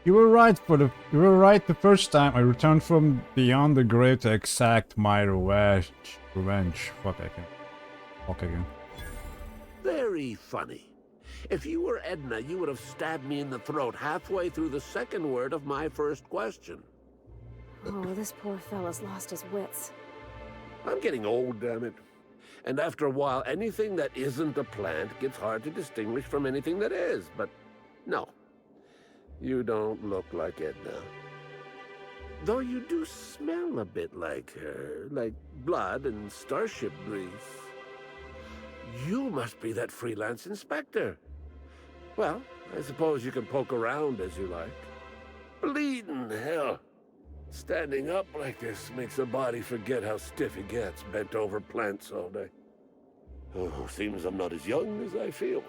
You were right the first time. I returned from beyond the grave to exact my revenge. Fuck, I can talk again. Very funny. If you were Edna, you would have stabbed me in the throat halfway through the second word of my first question. Oh, this poor fella's lost his wits. I'm getting old, damn it. And after a while, anything that isn't a plant gets hard to distinguish from anything that is. But no, you don't look like Edna. Though you do smell a bit like her, like blood and starship grease. You must be that freelance inspector. Well, I suppose you can poke around as you like. Bleeding hell. Standing up like this makes the body forget how stiff it gets, bent over plants all day. Oh, seems I'm not as young as I feel.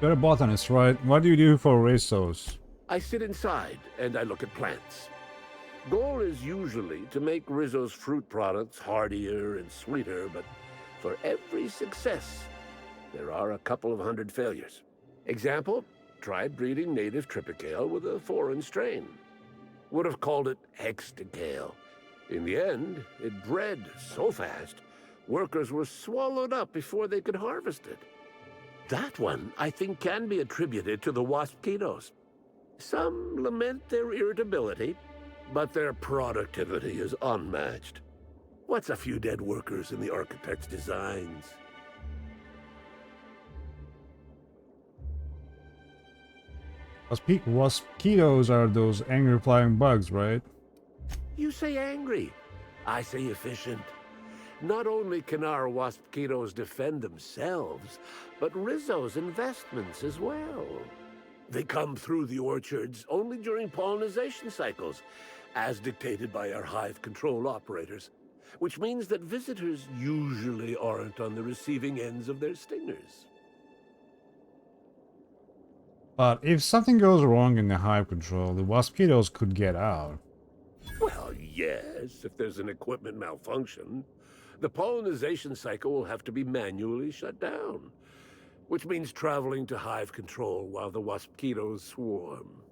You're a botanist, right? What do you do for Rizos? I sit inside and I look at plants. Goal is usually to make Rizzo's fruit products hardier and sweeter, but for every success, there are a couple of hundred failures. Example, tried breeding native Tripicale with a foreign strain. Would have called it Hexticale. In the end, it bred so fast, workers were swallowed up before they could harvest it. That one, I think, can be attributed to the waspitos. Some lament their irritability, but their productivity is unmatched. What's a few dead workers in the architect's designs? Waspitos are those angry flying bugs, right? You say angry. I say efficient. Not only can our waspitos defend themselves, but Rizzo's investments as well. They come through the orchards only during pollination cycles, as dictated by our hive control operators, which means that visitors usually aren't on the receiving ends of their stingers. But if something goes wrong in the hive control, the waspitos could get out. Well, yes, if there's an equipment malfunction. The pollination cycle will have to be manually shut down, which means traveling to hive control while the waspitos swarm.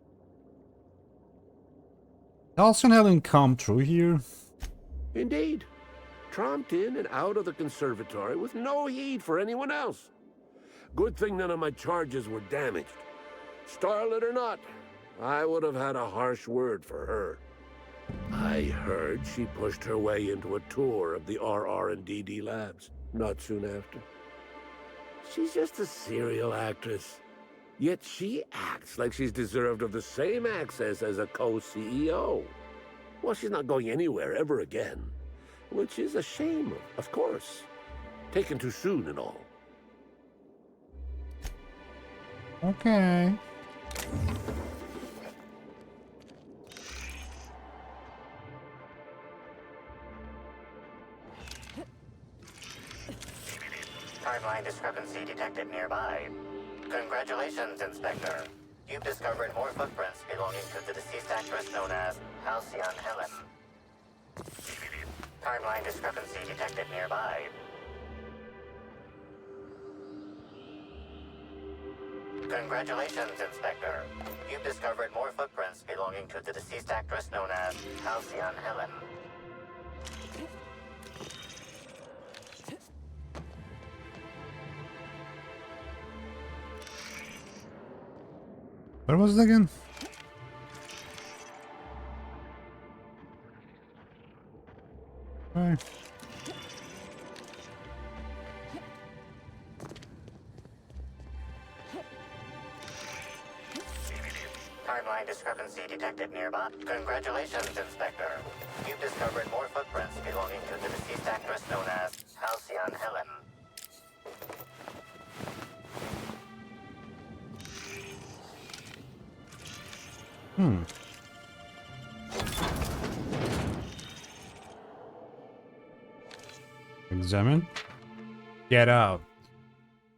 Halcyon Helen come through here? Indeed. Tromped in and out of the conservatory with no heed for anyone else. Good thing none of my charges were damaged. Starlet or not, I would have had a harsh word for her. I heard she pushed her way into a tour of the RR&DD labs not soon after. She's just a serial actress. Yet she acts like she's deserved of the same access as a co-CEO. Well, she's not going anywhere ever again. Which is a shame, of course. Taken too soon and all. Okay. Timeline discrepancy detected nearby. Congratulations, Inspector. You've discovered more footprints belonging to the deceased actress known as Halcyon Helen. Timeline discrepancy detected nearby. Congratulations, Inspector. You've discovered more footprints belonging to the deceased actress known as Halcyon Helen. Where was it again? Right. Timeline discrepancy detected nearby. Congratulations, Inspector. You've discovered more footprints belonging to the deceased actress known as Halcyon Helen. Examine. Get out.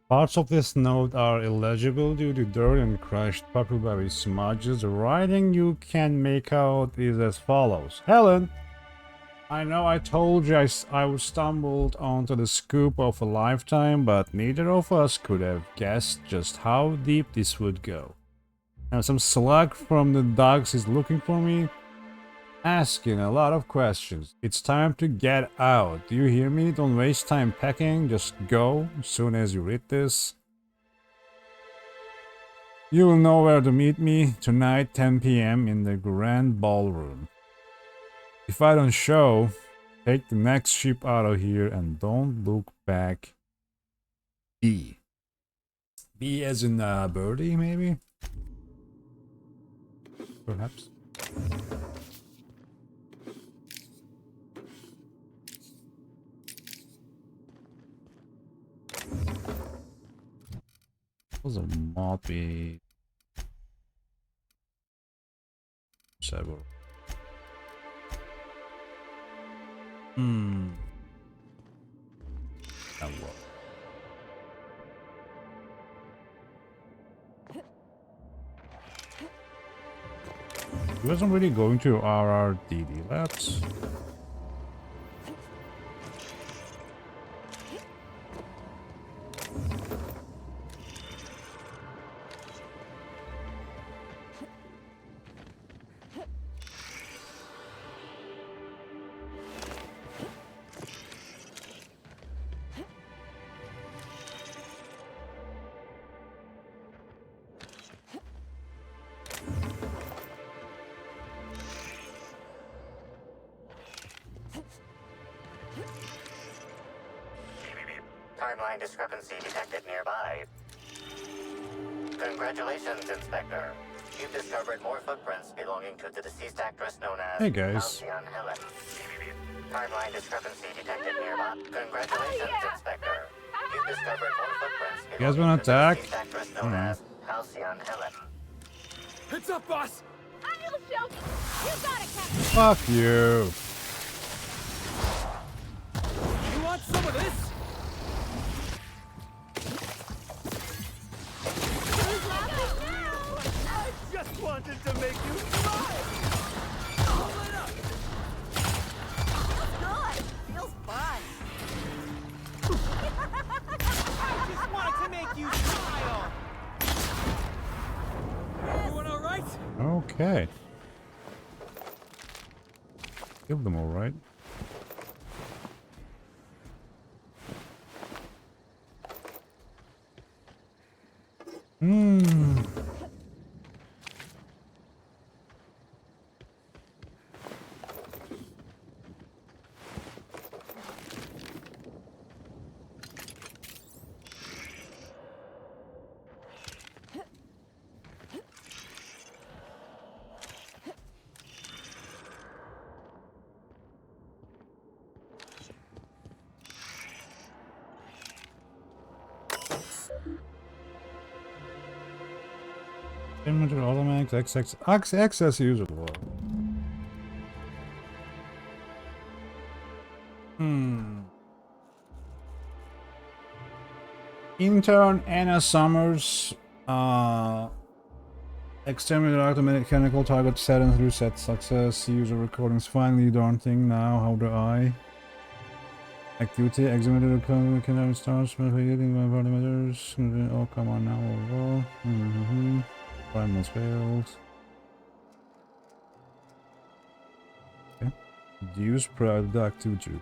Parts of this note are illegible due to dirt and crushed papillary smudges. The writing you can make out is as follows. Helen, I know I told you I stumbled onto the scoop of a lifetime, but neither of us could have guessed just how deep this would go. Now some slug from the docks is looking for me, asking a lot of questions. It's time to get out. Do you hear me? Don't waste time packing. Just go as soon as you read this. You will know where to meet me tonight, 10 p.m. in the Grand Ballroom. If I don't show, take the next ship out of here and don't look back. B. B as in birdie, maybe? Perhaps. Was a moppy several. And what? He wasn't really going to RRDD labs. Timeline discrepancy detected nearby. Congratulations, Inspector. You've discovered more footprints belonging to the deceased actress known as Hey guys. Halcyon Helen. Timeline discrepancy detected nearby. Congratulations, Inspector. You've discovered more footprints You guys belonging wanna to the attack? deceased actress known as Halcyon Helen. Heads up, boss! I will show you! You got it, Captain! Fuck you. You want some of this? I just wanted to make you smile! Pull it up! Good. Feels fun. I just wanted to make you smile! Everyone all right? Okay. Killed them all right. Inventory automatic XX as usual. Intern Anna Summers. Exterminator automechanical target set and reset success. User recordings finally daunting now. How do I? Activity exterminator can start getting my parameters. Oh, come on now. Primals failed. Okay. Use product activity.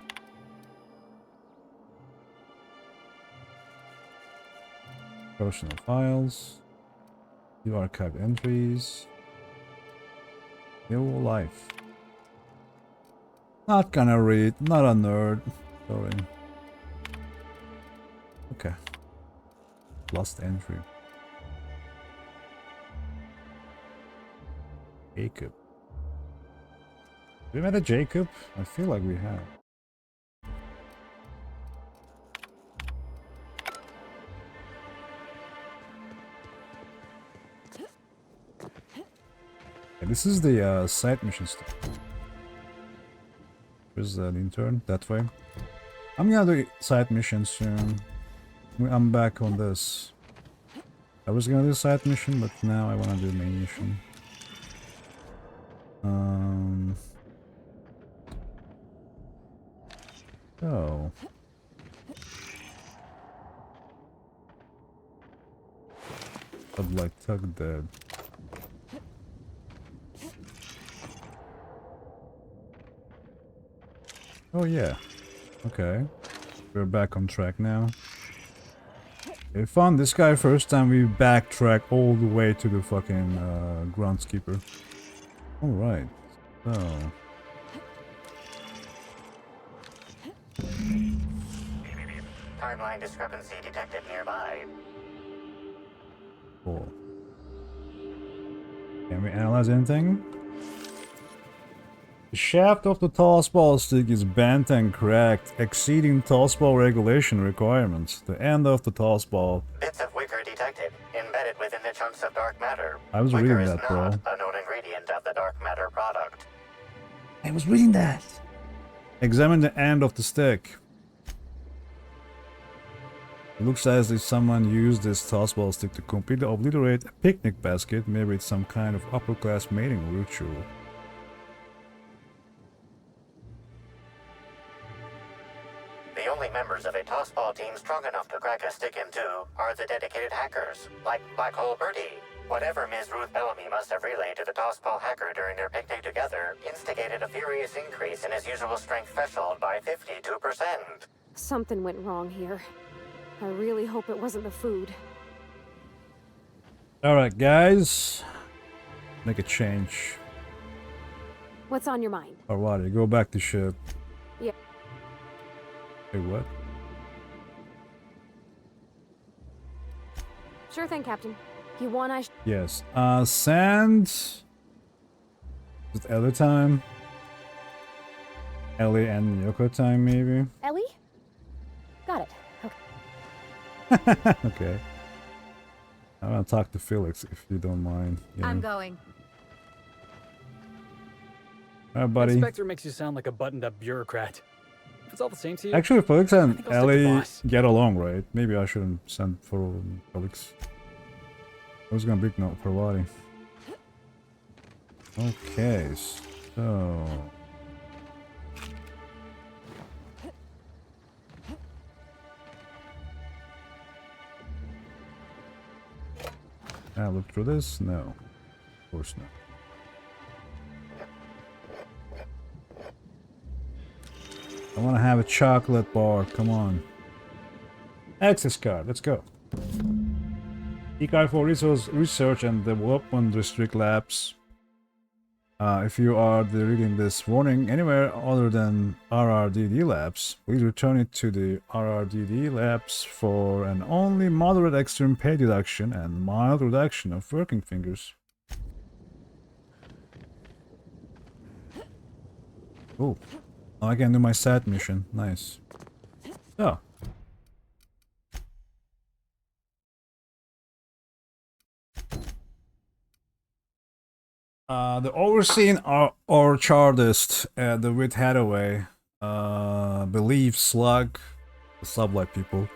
Personal files. You archived entries. Your life. Not gonna read. Not a nerd. Sorry. Okay. Lost entry. Jacob. Have we met a Jacob? I feel like we have. Okay, this is the side mission stuff. Where's the intern? That way. I'm gonna do side mission soon. I'm back on this. I was gonna do side mission, but now I wanna do main mission. Oh. I'd like Tug dead. Oh yeah. Okay. We're back on track now. We found this guy first time we backtrack all the way to the fucking groundskeeper. Alright. So... Timeline discrepancy detected nearby. Cool. Can we analyze anything? The shaft of the tossball stick is bent and cracked, exceeding tossball regulation requirements. The end of the tossball. Bits of wicker detected, embedded within the chunks of dark matter. I was wicker reading that, bro. is not a known ingredient of the dark matter product. I was reading that. Examine the end of the stick. It looks as if someone used this tossball stick to completely obliterate a picnic basket. Maybe it's some kind of upper-class mating ritual. The only members of a tossball team strong enough to crack a stick in two are the dedicated hackers, like Black Hole Birdie. Whatever Ms. Ruth Bellamy must have relayed to the tossball hacker during their picnic together instigated a furious increase in his usual strength threshold by 52%. Something went wrong here. I really hope it wasn't the food. Alright, guys. Make a change. What's on your mind? Or what? Go back to ship. Yeah. Wait, what? Sure thing, Captain. You want I... Yes. Sand... Just Ellie time? Ellie and Yoko time, maybe? Ellie? Got it. Okay. I want to talk to Felix, if you don't mind. Yeah. I'm going. Alright, buddy. Inspector makes you sound like a buttoned-up bureaucrat. If it's all the same to you... Actually, Felix and I'll stick to Ellie boss. get along, right? Maybe I shouldn't send for Felix. I was gonna big note for Wadi. Okay, so... Can I look through this? No. Of course not. I want to have a chocolate bar. Come on. Access card. Let's go. E-card for research and development district labs. If you are reading this warning anywhere other than RRDD labs, please return it to the RRDD labs for an only moderate extreme pay deduction and mild reduction of working fingers. Oh, I can do my side mission. Nice. Oh. The overseeing orchardist, the Wit Hathaway, believes Slug, the sublight people,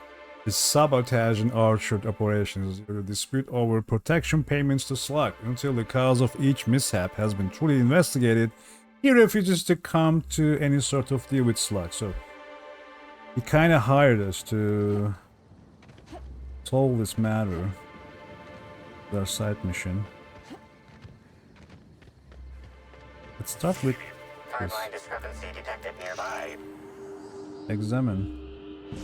is sabotage and orchard operations. A dispute over protection payments to Slug. Until the cause of each mishap has been truly investigated, he refuses to come to any sort of deal with Slug. So he kind of hired us to solve this matter. Our side mission. Let's start with this. Timeline discrepancy detected nearby. Examine.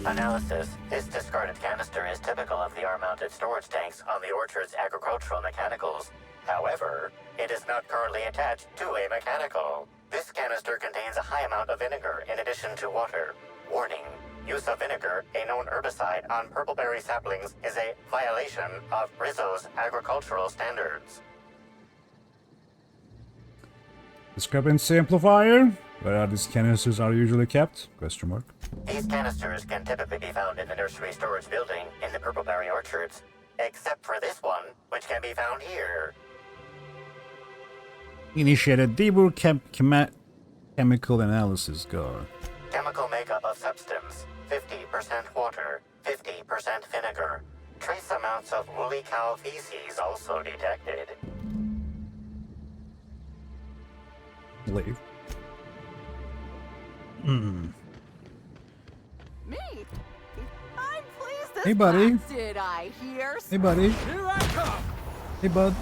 Analysis. This discarded canister is typical of the R-mounted storage tanks on the Orchard's agricultural mechanicals. However, it is not currently attached to a mechanical. This canister contains a high amount of vinegar in addition to water. Warning. Use of vinegar, a known herbicide, on purpleberry saplings is a violation of Rizzo's agricultural standards. Discrepancy amplifier. Where are these canisters are usually kept? Question mark. These canisters can typically be found in the nursery storage building in the purpleberry orchards, except for this one, which can be found here. Initiated deeper chemical analysis. Go. Chemical makeup of substance: 50% water, 50% vinegar. Trace amounts of woolly cow feces also detected. Leave. Me? I'm pleased this Hey, buddy. time, did I hear? Hey, buddy. Here I come! Hey, bud.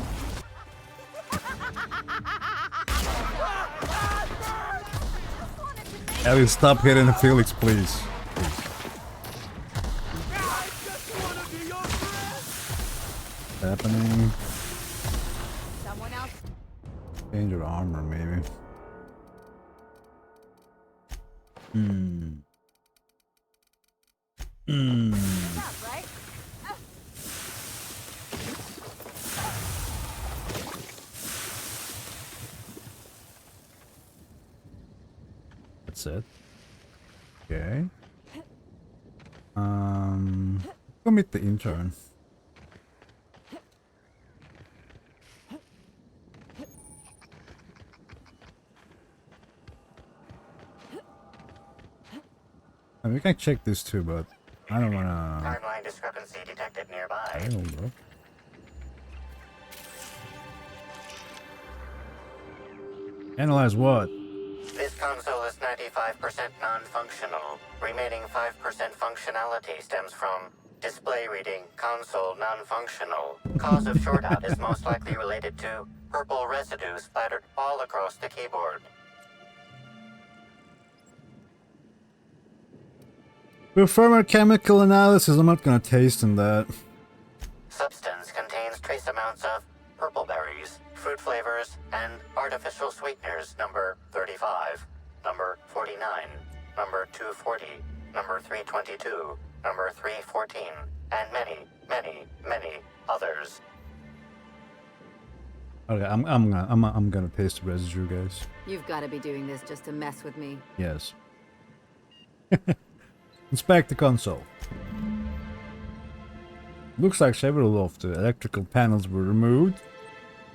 Ellie, stop hitting Felix, please. I just want to be your friend! Happening. Someone else. Change your armor, maybe. Right? That's it. Okay. Go meet the intern. We can check this too, but I don't wanna. Timeline discrepancy detected nearby. I don't know. Analyze what? This console is 95% non-functional. Remaining 5% functionality stems from display reading console non-functional. Cause of shortout is most likely related to purple residue splattered all across the keyboard. Perform a chemical analysis. I'm not gonna taste in that. Substance contains trace amounts of purple berries, fruit flavors, and artificial sweeteners number 35, number 49, number 240, number 322, number 314, and many, many, many others. Okay, I'm gonna taste the residue, guys. You've got to be doing this just to mess with me. Yes. Inspect the console. Looks like several of the electrical panels were removed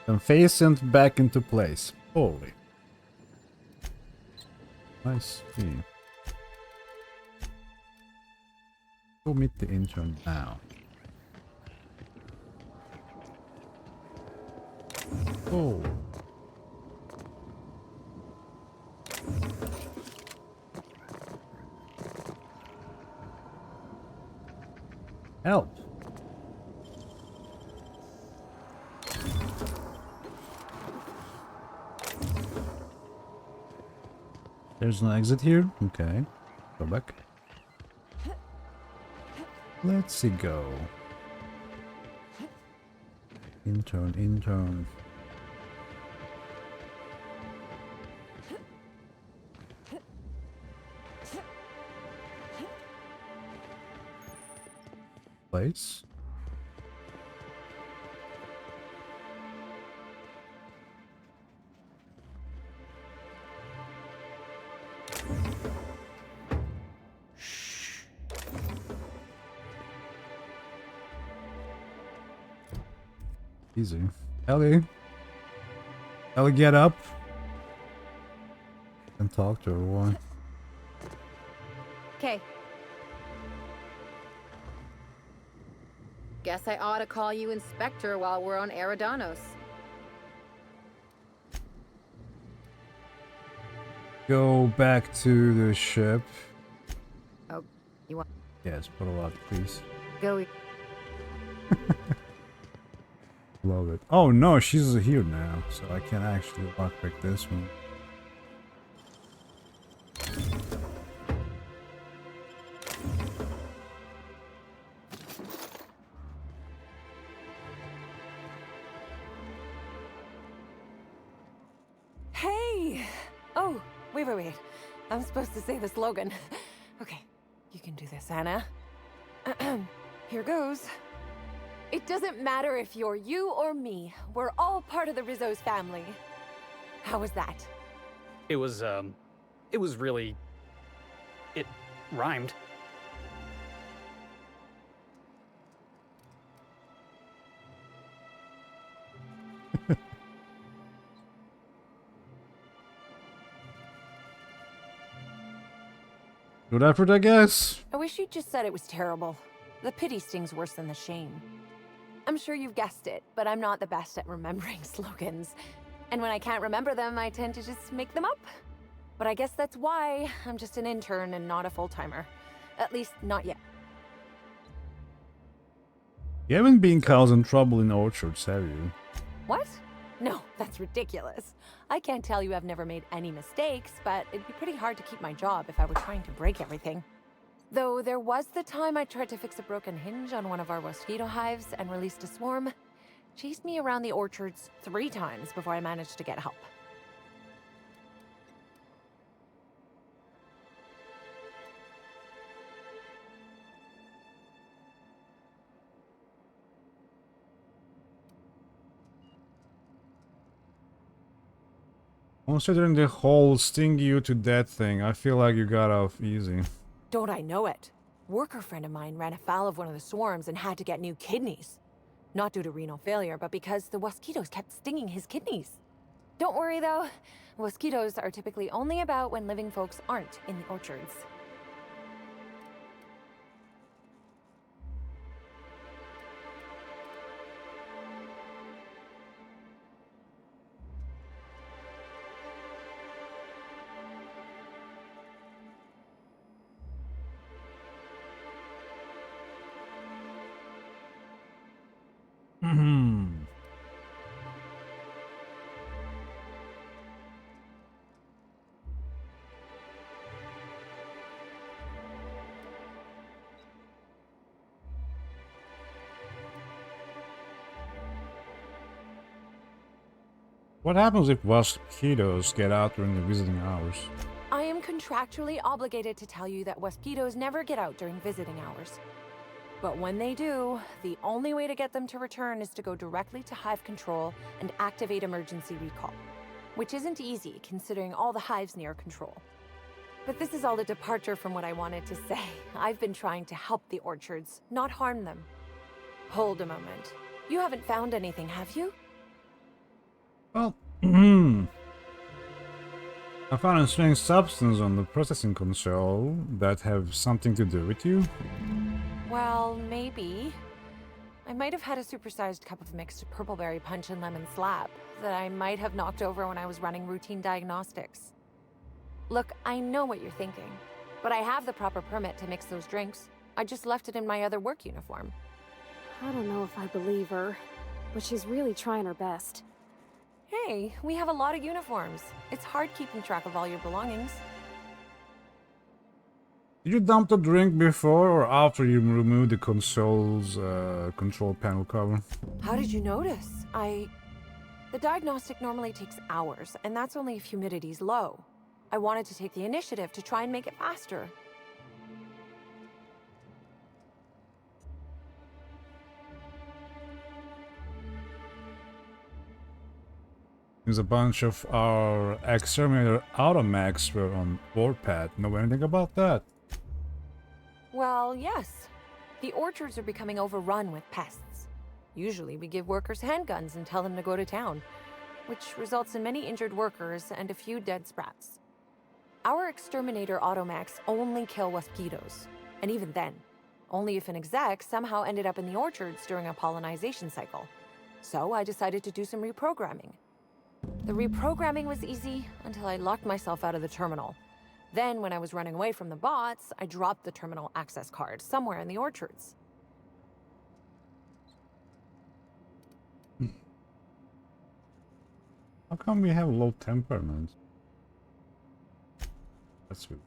and fastened back into place. Holy. I see. Go meet the intern now. Oh. Help. There's no exit here? Okay. Go back. Let's see go. Intern. Place. Easy. Ellie, get up and talk to everyone. Okay. Guess I ought to call you Inspector while we're on Eridanos. Go back to the ship. Oh, you want... Yes, put a lot, please. Go... Love it. Oh no, she's here now, so I can actually lockpick this one. Hey! Oh, wait. I'm supposed to say the slogan. Okay, you can do this, Anna. Here goes. It doesn't matter if you're you or me. We're all part of the Rizzo's family. How was that? It was really... It rhymed. Good effort, I guess. I wish you'd just said it was terrible. The pity stings worse than the shame. I'm sure you've guessed it, but I'm not the best at remembering slogans. And when I can't remember them, I tend to just make them up. But I guess that's why I'm just an intern and not a full-timer. At least, not yet. You haven't been causing trouble in orchards, have you? What? No, that's ridiculous. I can't tell you I've never made any mistakes, but it'd be pretty hard to keep my job if I were trying to break everything. Though there was the time I tried to fix a broken hinge on one of our mosquito hives and released a swarm. Chased me around the orchards 3 times before I managed to get help. Considering the whole sting you to death thing, I feel like you got off easy. Don't I know it? Worker friend of mine ran afoul of one of the swarms and had to get new kidneys. Not due to renal failure, but because the mosquitoes kept stinging his kidneys. Don't worry though, mosquitoes are typically only about when living folks aren't in the orchards. What happens if mosquitoes get out during the visiting hours? I am contractually obligated to tell you that mosquitoes never get out during visiting hours. But when they do, the only way to get them to return is to go directly to hive control and activate emergency recall. Which isn't easy, considering all the hives near control. But this is all a departure from what I wanted to say. I've been trying to help the orchards, not harm them. Hold a moment. You haven't found anything, have you? Well, I found a strange substance on the processing console that have something to do with you. Well, maybe. I might have had a supersized cup of mixed purpleberry punch and lemon slap that I might have knocked over when I was running routine diagnostics. Look, I know what you're thinking, but I have the proper permit to mix those drinks. I just left it in my other work uniform. I don't know if I believe her, but she's really trying her best. Hey, we have a lot of uniforms. It's hard keeping track of all your belongings. Did you dump the drink before or after you removed the console's control panel cover? How did you notice? The diagnostic normally takes hours, and that's only if humidity's low. I wanted to take the initiative to try and make it faster. There's a bunch of our exterminator automax were on warpath. Know anything about that? Well, yes. The orchards are becoming overrun with pests. Usually we give workers handguns and tell them to go to town, which results in many injured workers and a few dead sprats. Our exterminator automax only kill mosquitoes, and even then, only if an exec somehow ended up in the orchards during a pollinization cycle. So I decided to do some reprogramming. The reprogramming was easy until I locked myself out of the terminal. Then, when I was running away from the bots, I dropped the terminal access card somewhere in the orchards. How come we have low temperament? That's weird.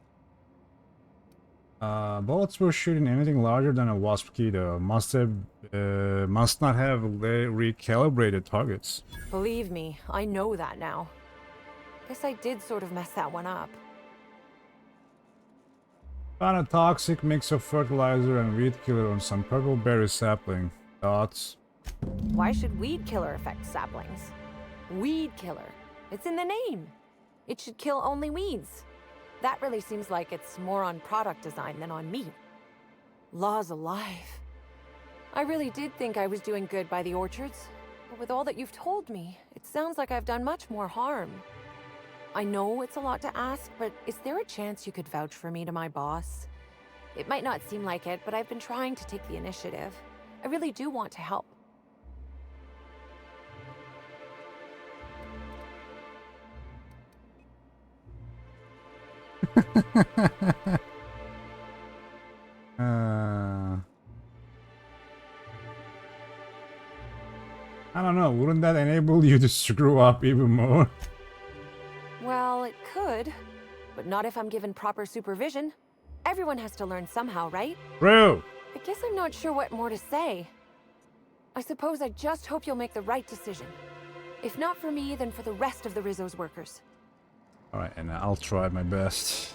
Bullets were shooting anything larger than a mosquito. Must not have recalibrated targets. Believe me, I know that now. Guess I did sort of mess that one up. Found a toxic mix of fertilizer and weed killer on some purple berry sapling. Thoughts? Why should weed killer affect saplings? Weed killer. It's in the name. It should kill only weeds. That really seems like it's more on product design than on me. Laws alive. I really did think I was doing good by the orchards, but with all that you've told me, it sounds like I've done much more harm. I know it's a lot to ask, but is there a chance you could vouch for me to my boss? It might not seem like it, but I've been trying to take the initiative. I really do want to help. I don't know, wouldn't that enable you to screw up even more? Well, it could, but not if I'm given proper supervision. Everyone has to learn somehow, right? Bro! I guess I'm not sure what more to say. I suppose I just hope you'll make the right decision. If not for me, then for the rest of the Rizzo's workers. Alright, and I'll try my best.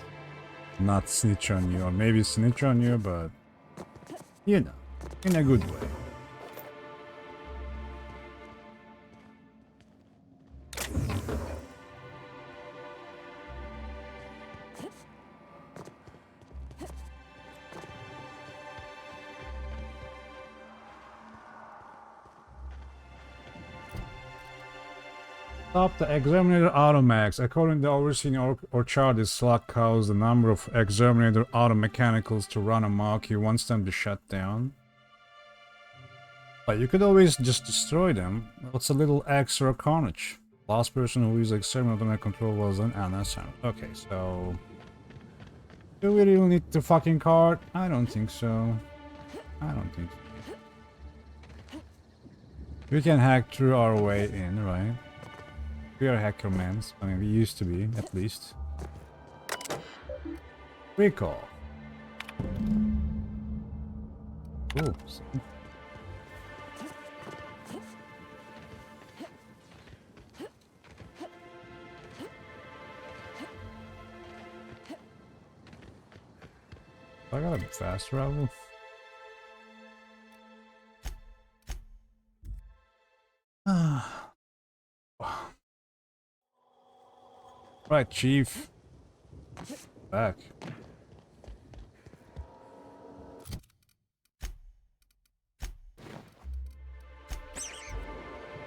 Not snitch on you, or maybe snitch on you, but you know, in a good way. Stop the Exterminator Automax. According to the overseeing Orchard, this slug caused a number of Exterminator Automechanicals to run amok. He wants them to shut down. But you could always just destroy them. What's a little extra carnage? Last person who used Exterminator Automatic Control was an NSM. Okay, so... do we really need the fucking card? I don't think so. I don't think so. We can hack through our way in, right? We are hacker mans. I mean, we used to be, at least. Recall. Cool. I got a fast travel. Right, Chief. Back.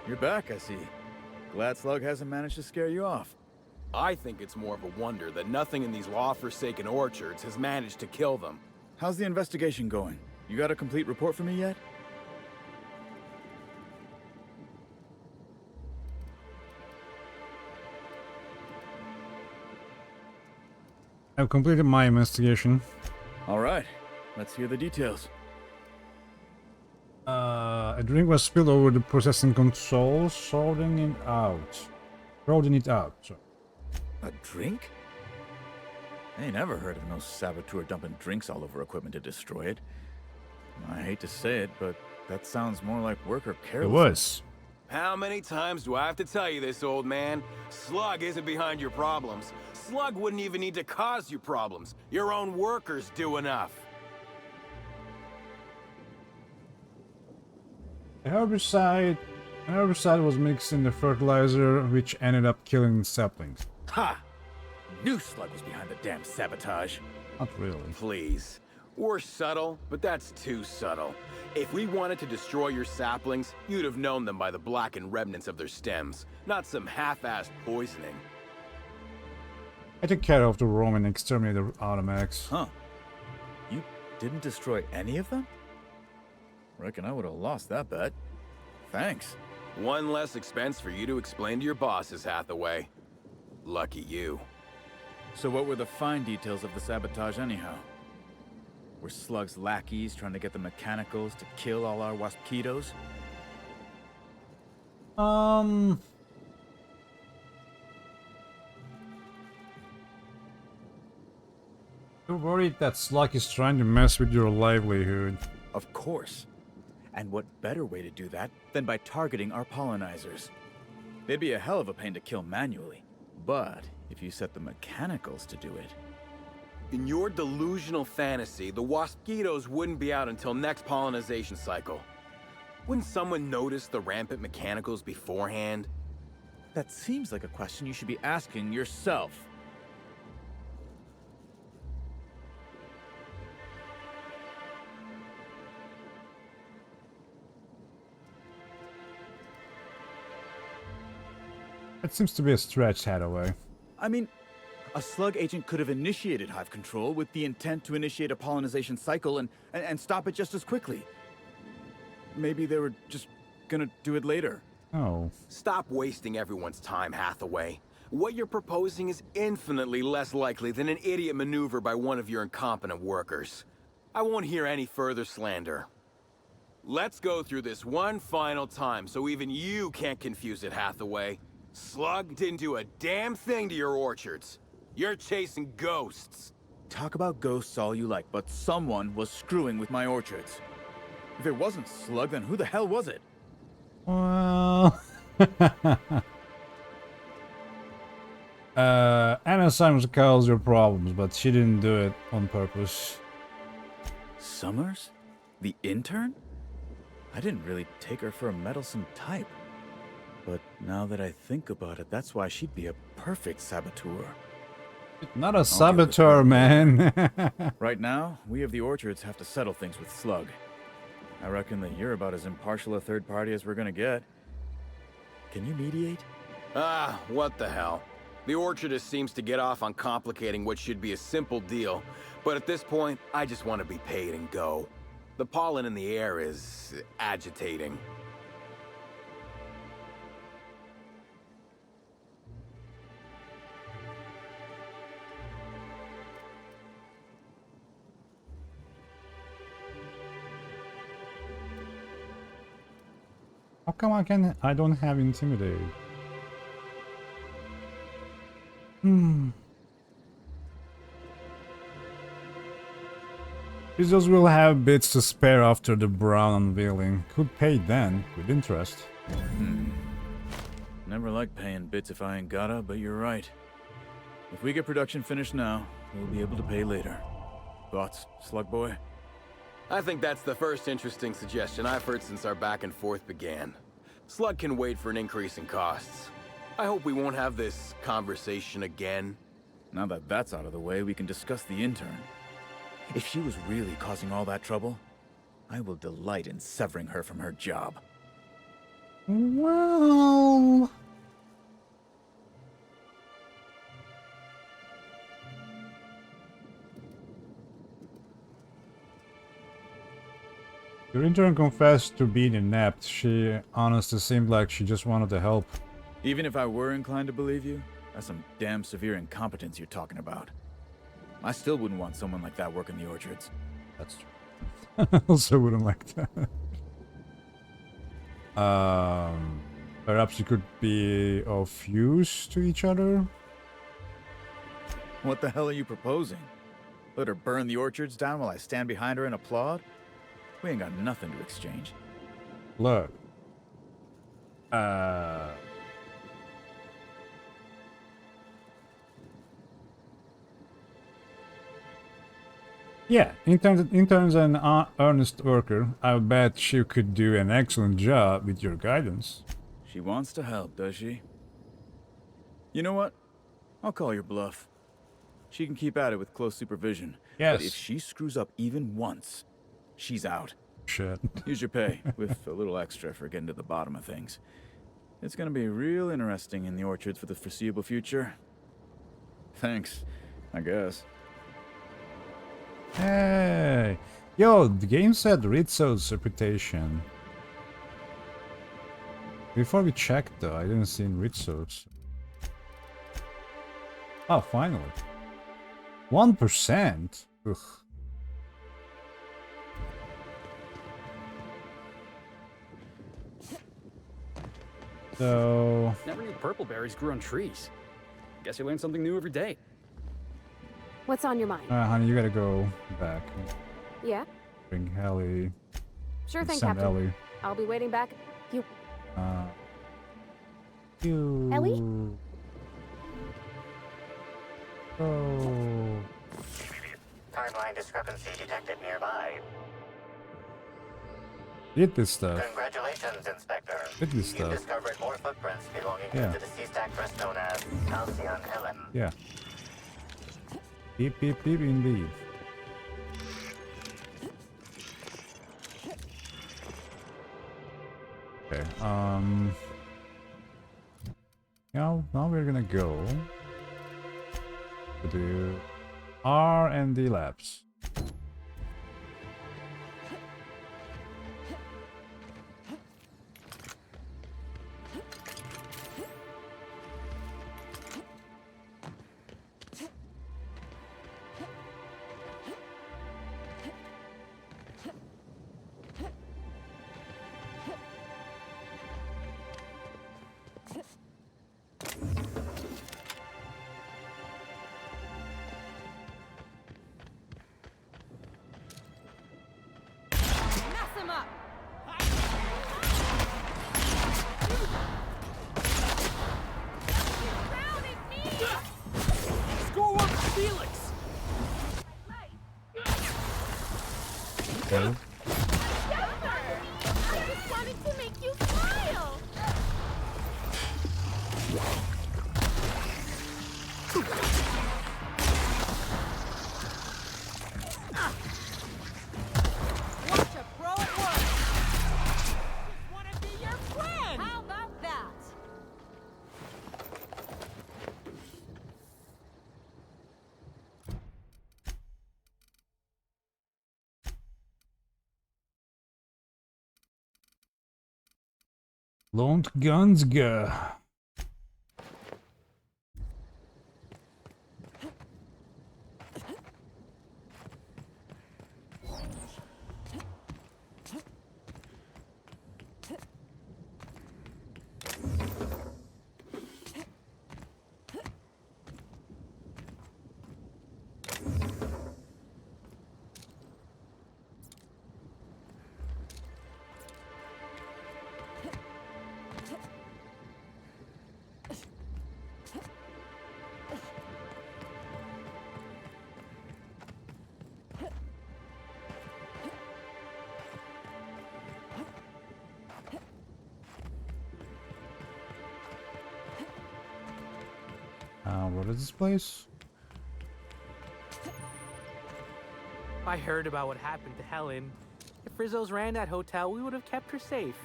You're back, I see. Glad Slug hasn't managed to scare you off. I think it's more of a wonder that nothing in these law-forsaken orchards has managed to kill them. How's the investigation going? You got a complete report for me yet? I've completed my investigation. Alright, let's hear the details. A drink was spilled over the processing console, sorting it out. Sorry. A drink? I ain't never heard of no saboteur dumping drinks all over equipment to destroy it. I hate to say it, but that sounds more like worker carelessness. It was. How many times do I have to tell you this, old man? Slug isn't behind your problems. Slug wouldn't even need to cause you problems. Your own workers do enough. The herbicide was mixed in the fertilizer, which ended up killing the saplings. Ha! Knew Slug was behind the damn sabotage. Not really. Please. We're subtle, but that's too subtle. If we wanted to destroy your saplings, you'd have known them by the blackened remnants of their stems, not some half-assed poisoning. I took care of the Roman exterminator automatics. Huh. You didn't destroy any of them? Reckon I would have lost that bet. Thanks. One less expense for you to explain to your bosses, Hathaway. Lucky you. So what were the fine details of the sabotage anyhow? Were Slug's lackeys trying to get the mechanicals to kill all our waspitos? You're worried that Slug is trying to mess with your livelihood. Of course. And what better way to do that than by targeting our pollinizers? They'd be a hell of a pain to kill manually. But if you set the mechanicals to do it... In your delusional fantasy, the waspitos wouldn't be out until next pollinization cycle. Wouldn't someone notice the rampant mechanicals beforehand? That seems like a question you should be asking yourself. It seems to be a stretch, Hathaway. I mean, a Slug agent could have initiated hive control with the intent to initiate a pollinization cycle and stop it just as quickly. Maybe they were just gonna do it later. Oh. Stop wasting everyone's time, Hathaway. What you're proposing is infinitely less likely than an idiot maneuver by one of your incompetent workers. I won't hear any further slander. Let's go through this one final time so even you can't confuse it, Hathaway. Slug didn't do a damn thing to your orchards. You're chasing ghosts. Talk about ghosts all you like, but someone was screwing with my orchards. If it wasn't Slug, then who the hell was it? Well... Anna Simons caused your problems, but she didn't do it on purpose. Summers? The intern? I didn't really take her for a meddlesome type. But now that I think about it, that's why she'd be a perfect saboteur. Not a saboteur, man. Right now, we of the orchards have to settle things with Slug. I reckon that you're about as impartial a third party as we're gonna get. Can you mediate? Ah, what the hell. The orchardist seems to get off on complicating what should be a simple deal, but at this point, I just want to be paid and go. The pollen in the air is agitating. How come I don't have Intimidate? Users will have bits to spare after the brown unveiling. Could pay then, with interest. Never like paying bits if I ain't gotta, but you're right. If we get production finished now, we'll be able to pay later. Thoughts, Slug Boy? I think that's the first interesting suggestion I've heard since our back and forth began. Slug can wait for an increase in costs. I hope we won't have this conversation again. Now that that's out of the way, we can discuss the intern. If she was really causing all that trouble, I will delight in severing her from her job. Well... Your intern confessed to being inept. She honestly seemed like she just wanted to help. Even if I were inclined to believe you, that's some damn severe incompetence you're talking about. I still wouldn't want someone like that working the orchards. That's true. I also wouldn't like that. Perhaps you could be of use to each other? What the hell are you proposing? Let her burn the orchards down while I stand behind her and applaud? We ain't got nothing to exchange. Look. Yeah, interns an earnest worker. I bet she could do an excellent job with your guidance. She wants to help, does she? You know what? I'll call your bluff. She can keep at it with close supervision. Yes. But if she screws up even once, she's out. Shit. Here's your pay, with a little extra for getting to the bottom of things. It's gonna be real interesting in the orchards for the foreseeable future. Thanks, I guess. Hey! Yo, the game said Rizzo's reputation. Before we checked though, I didn't see Rizzo's. Oh, finally. 1%? Ugh. So... Never knew purple berries grew on trees. Guess you learn something new every day. What's on your mind? Honey, you gotta go back. Yeah? Bring Ellie. Sure thing, Send Captain. Ellie. I'll be waiting back. You. You. Ellie? Oh. Timeline discrepancy detected nearby. Get this stuff. Congratulations, Inspector. Get this You've stuff. discovered more footprints belonging Yeah. to the deceased actress known as Halcyon Helen. Yeah. Beep, beep, beep, indeed. Okay, now we're gonna go to the R&D labs. Mess him up! Schoolwork, Felix! Okay. I just wanted to make you smile! Watch a pro at work! Just wanna be your friend! How about that? Lohnt guns go. What is this place? I heard about what happened to Helen. If Rizzo's ran that hotel, we would have kept her safe.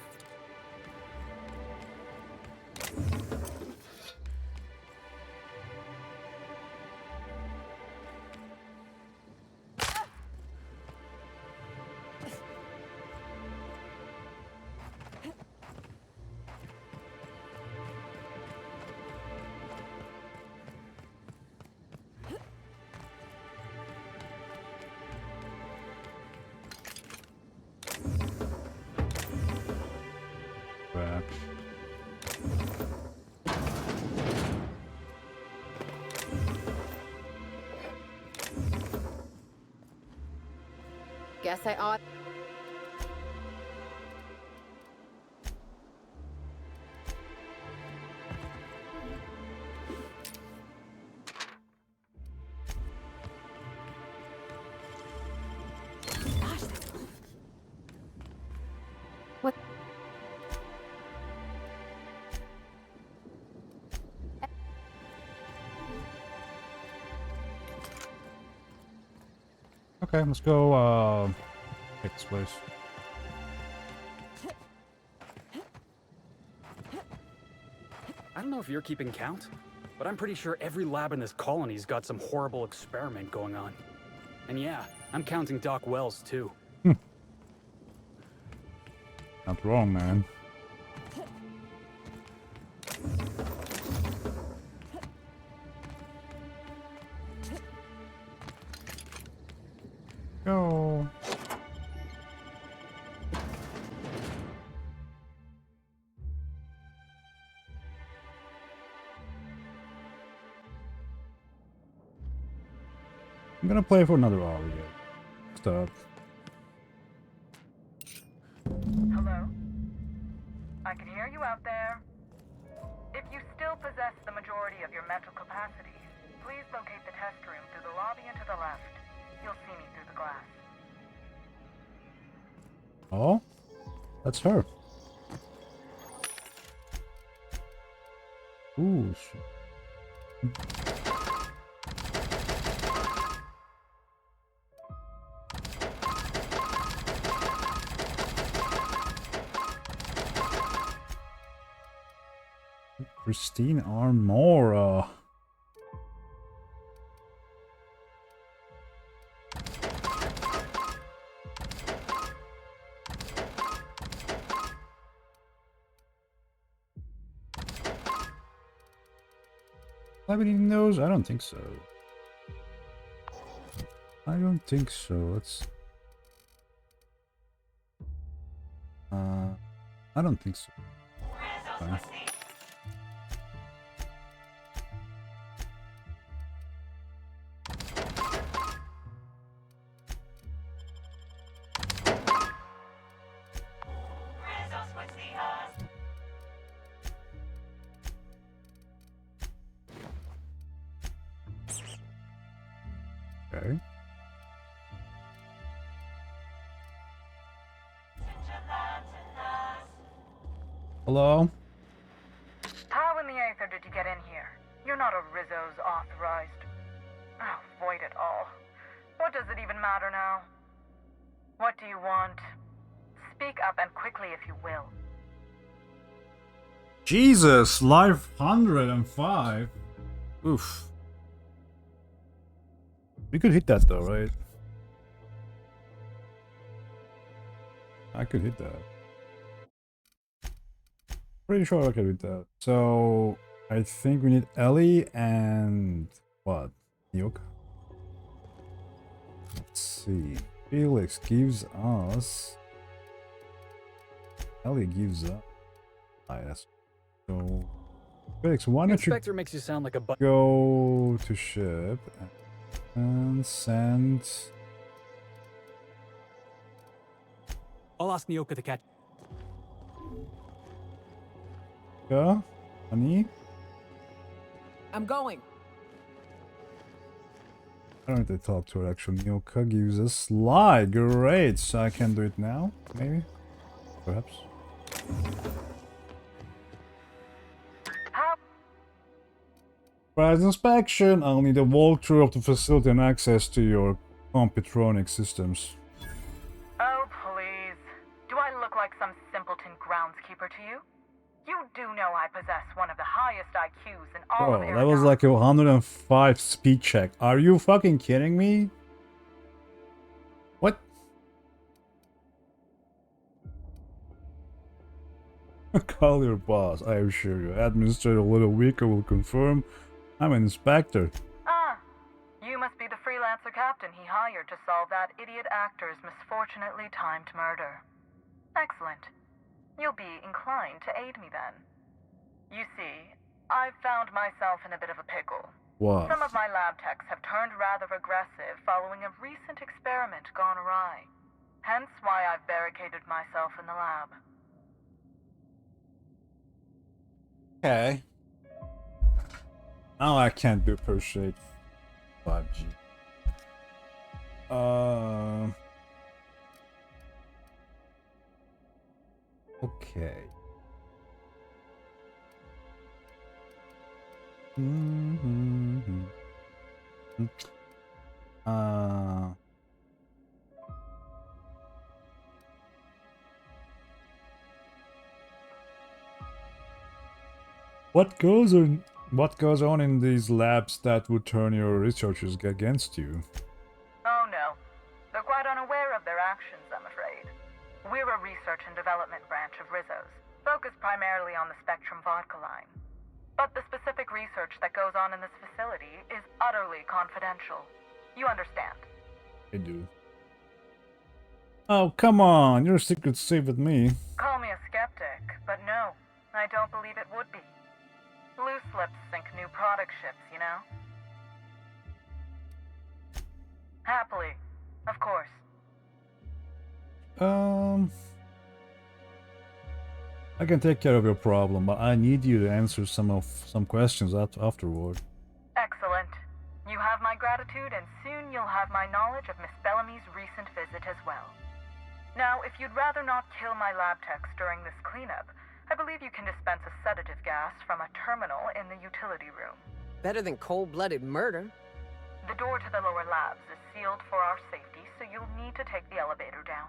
Crap. Guess I ought. What? Okay, let's go, pick this place. I don't know if you're keeping count, but I'm pretty sure every lab in this colony's got some horrible experiment going on. And yeah, I'm counting Doc Wells, too. Not wrong, man. Go. I'm gonna play for another hour yet. Stop. Hello? I can hear you out there. If you still possess the majority of your mental capacity, please locate the test room through the lobby and to the left. You'll see me through the glass. Oh? That's her. Ooh. Christine Armora. Anybody knows? I don't think so. I don't think so. Let's. I don't think so. Okay. Okay. Hello? How in the Aether did you get in here? You're not a Rizzo's authorized. Oh, void it all. What does it even matter now? What do you want? Speak up and quickly if you will. Jesus, live 105. Oof. We could hit that though, right? I could hit that. Pretty sure I could hit that. So I think we need Ellie and what? Yoka. Let's see. Felix gives us. Ellie gives us. Yes. So Felix, why don't Inspector you makes you sound like a go to ship and send. I'll ask Nyoka to catch. Yeah, honey. I'm going. I don't need to talk to her actually. Nyoka gives us slide. Great. So I can do it now, maybe? Perhaps. Prize inspection. I'll need a walkthrough of the facility and access to your computronic systems. Oh, please. Do I look like some simpleton groundskeeper to you? You do know I possess one of the highest IQs in all of Bro, Eridanos. that was like a 105 speed check. Are you fucking kidding me? What? Call your boss, I assure you. Administrator Little Weaker will confirm. I'm an inspector. Ah, you must be the freelancer captain he hired to solve that idiot actor's misfortunately timed murder. Excellent. You'll be inclined to aid me then. You see, I've found myself in a bit of a pickle. What? Some of my lab techs have turned rather aggressive following a recent experiment gone awry. Hence why I've barricaded myself in the lab. Okay. Now I can't do appreciate 5G. Okay. What goes on in these labs that would turn your researchers against you? Oh no. primarily on the Spectrum vodka line. But the specific research that goes on in this facility is utterly confidential. You understand? I do. Oh, come on, your secret's safe with me. Call me a skeptic, but no, I don't believe it would be. Loose lips sink new product ships, you know? Happily, of course. I can take care of your problem, but I need you to answer some questions afterward. Excellent. You have my gratitude, and soon you'll have my knowledge of Miss Bellamy's recent visit as well. Now, if you'd rather not kill my lab techs during this cleanup, I believe you can dispense a sedative gas from a terminal in the utility room. Better than cold-blooded murder. The door to the lower labs is sealed for our safety, so you'll need to take the elevator down.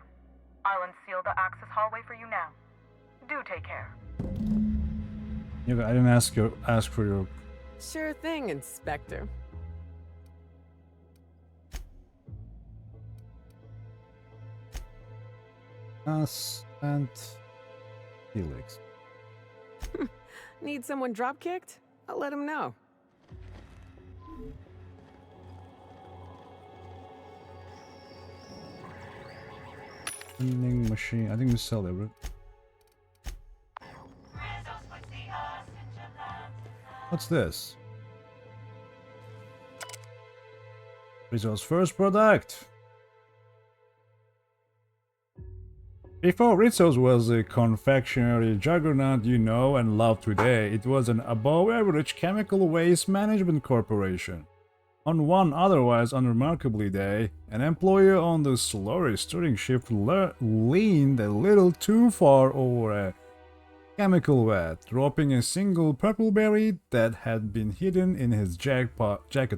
I'll unseal the access hallway for you now. Do take care. I didn't ask for your... Sure thing, Inspector. And Felix. Need someone drop-kicked? I'll let him know. Vending machine. I think we sell everything. What's this? Rizzo's first product. Before Rizzo's was a confectionery juggernaut you know and love today, it was an above-average chemical waste management corporation. On one otherwise unremarkably day, an employee on the slurry stirring shift leaned a little too far over a chemical vat, dropping a single purple berry that had been hidden in his jacket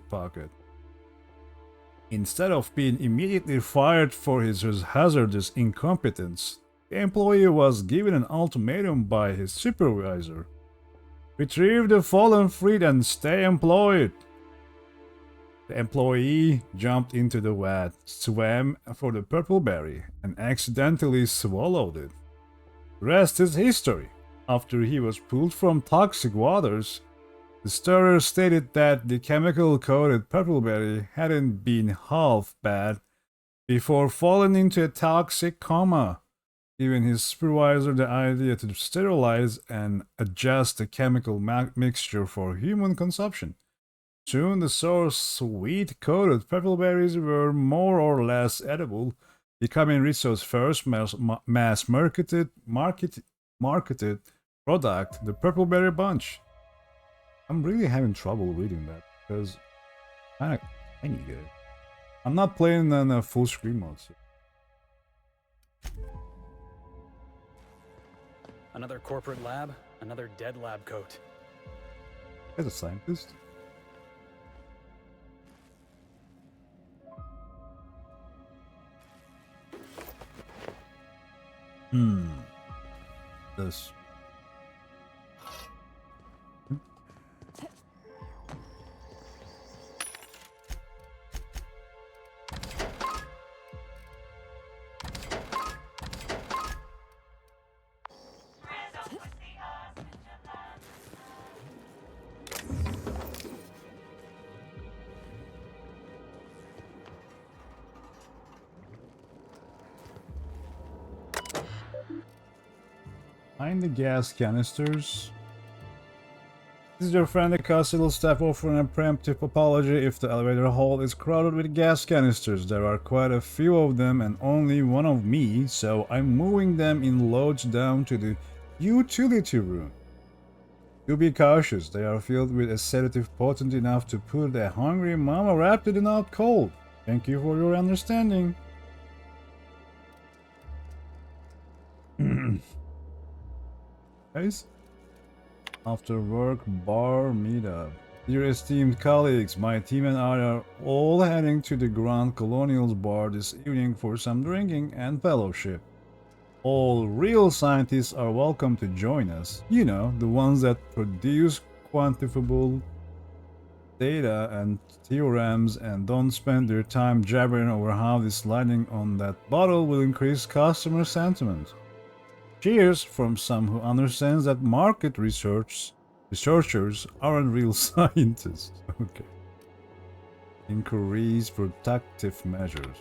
pocket. Instead of being immediately fired for his hazardous incompetence, the employee was given an ultimatum by his supervisor. Retrieve the fallen fruit and stay employed. The employee jumped into the vat, swam for the purple berry, and accidentally swallowed it. The rest is history. After he was pulled from toxic waters, the stirrer stated that the chemical-coated purpleberry hadn't been half bad before falling into a toxic coma, giving his supervisor the idea to sterilize and adjust the chemical mixture for human consumption. Soon the sour, sweet-coated purpleberries were more or less edible, becoming Rizzo's first mass-marketed product, the Purpleberry Bunch. I'm really having trouble reading that because I need it. I'm not playing on a full screen mode. So. Another corporate lab, another dead lab coat. As a scientist. This. Find the gas canisters. This is your friendly castle staff offering a preemptive apology if the elevator hall is crowded with gas canisters. There are quite a few of them and only one of me, so I'm moving them in loads down to the utility room. Do be cautious, they are filled with a sedative potent enough to put a hungry mama rapidly out cold. Thank you for your understanding. Guys, after work bar meetup. Dear esteemed colleagues, my team and I are all heading to the Grand Colonials bar this evening for some drinking and fellowship. All real scientists are welcome to join us. You know, the ones that produce quantifiable data and theorems and don't spend their time jabbering over how this lighting on that bottle will increase customer sentiment. Cheers from some who understands that market researchers aren't real scientists. Okay. Increase protective measures.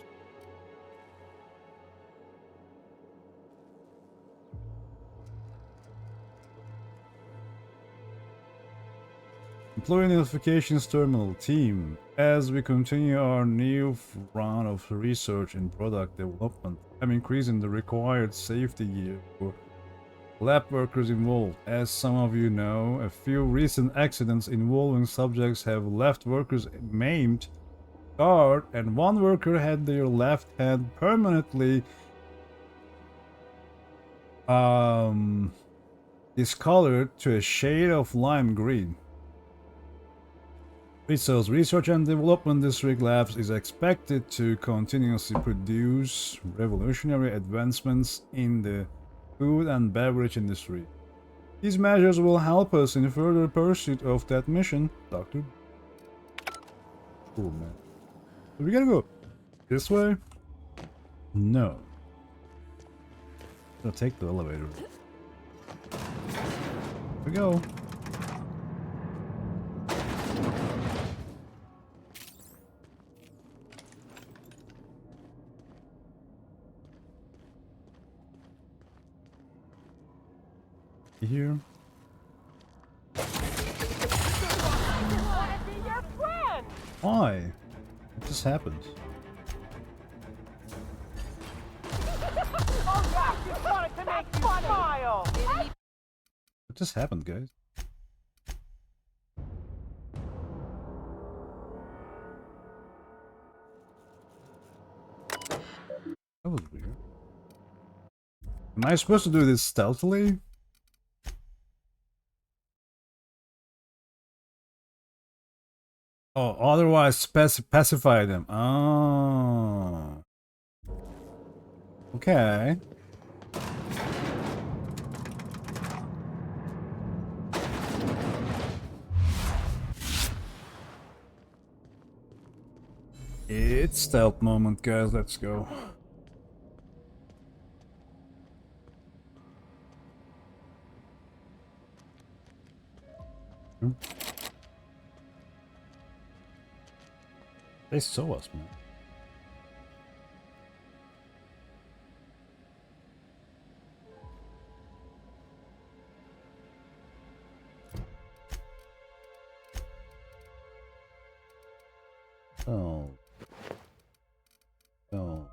Employee notifications terminal team. As we continue our new round of research and product development, I'm increasing the required safety gear for lab workers involved. As some of you know, a few recent accidents involving subjects have left workers maimed, scarred, and one worker had their left hand permanently discolored to a shade of lime green. Rizzo's Research and Development District Labs is expected to continuously produce revolutionary advancements in the food and beverage industry. These measures will help us in further pursuit of that mission, Doctor. Cool, man. So we gotta go this way? No. I'll take the elevator. Here we go. Here. Why? What just happened? What just happened, guys? That was weird. Am I supposed to do this stealthily? Oh, otherwise pacify them. Oh. Okay. It's stealth moment, guys. Let's go. They saw us, man. Oh. Oh.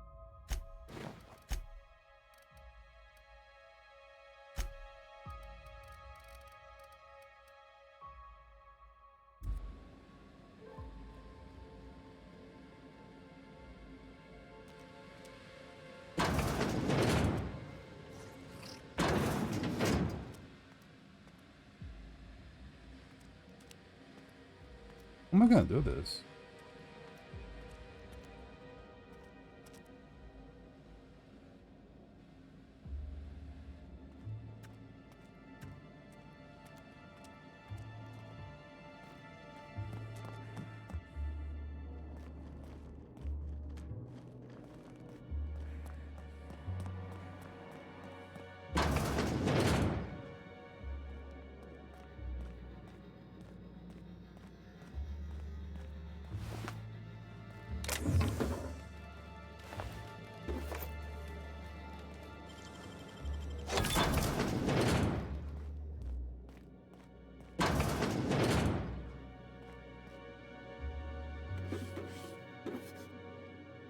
How am I gonna do this?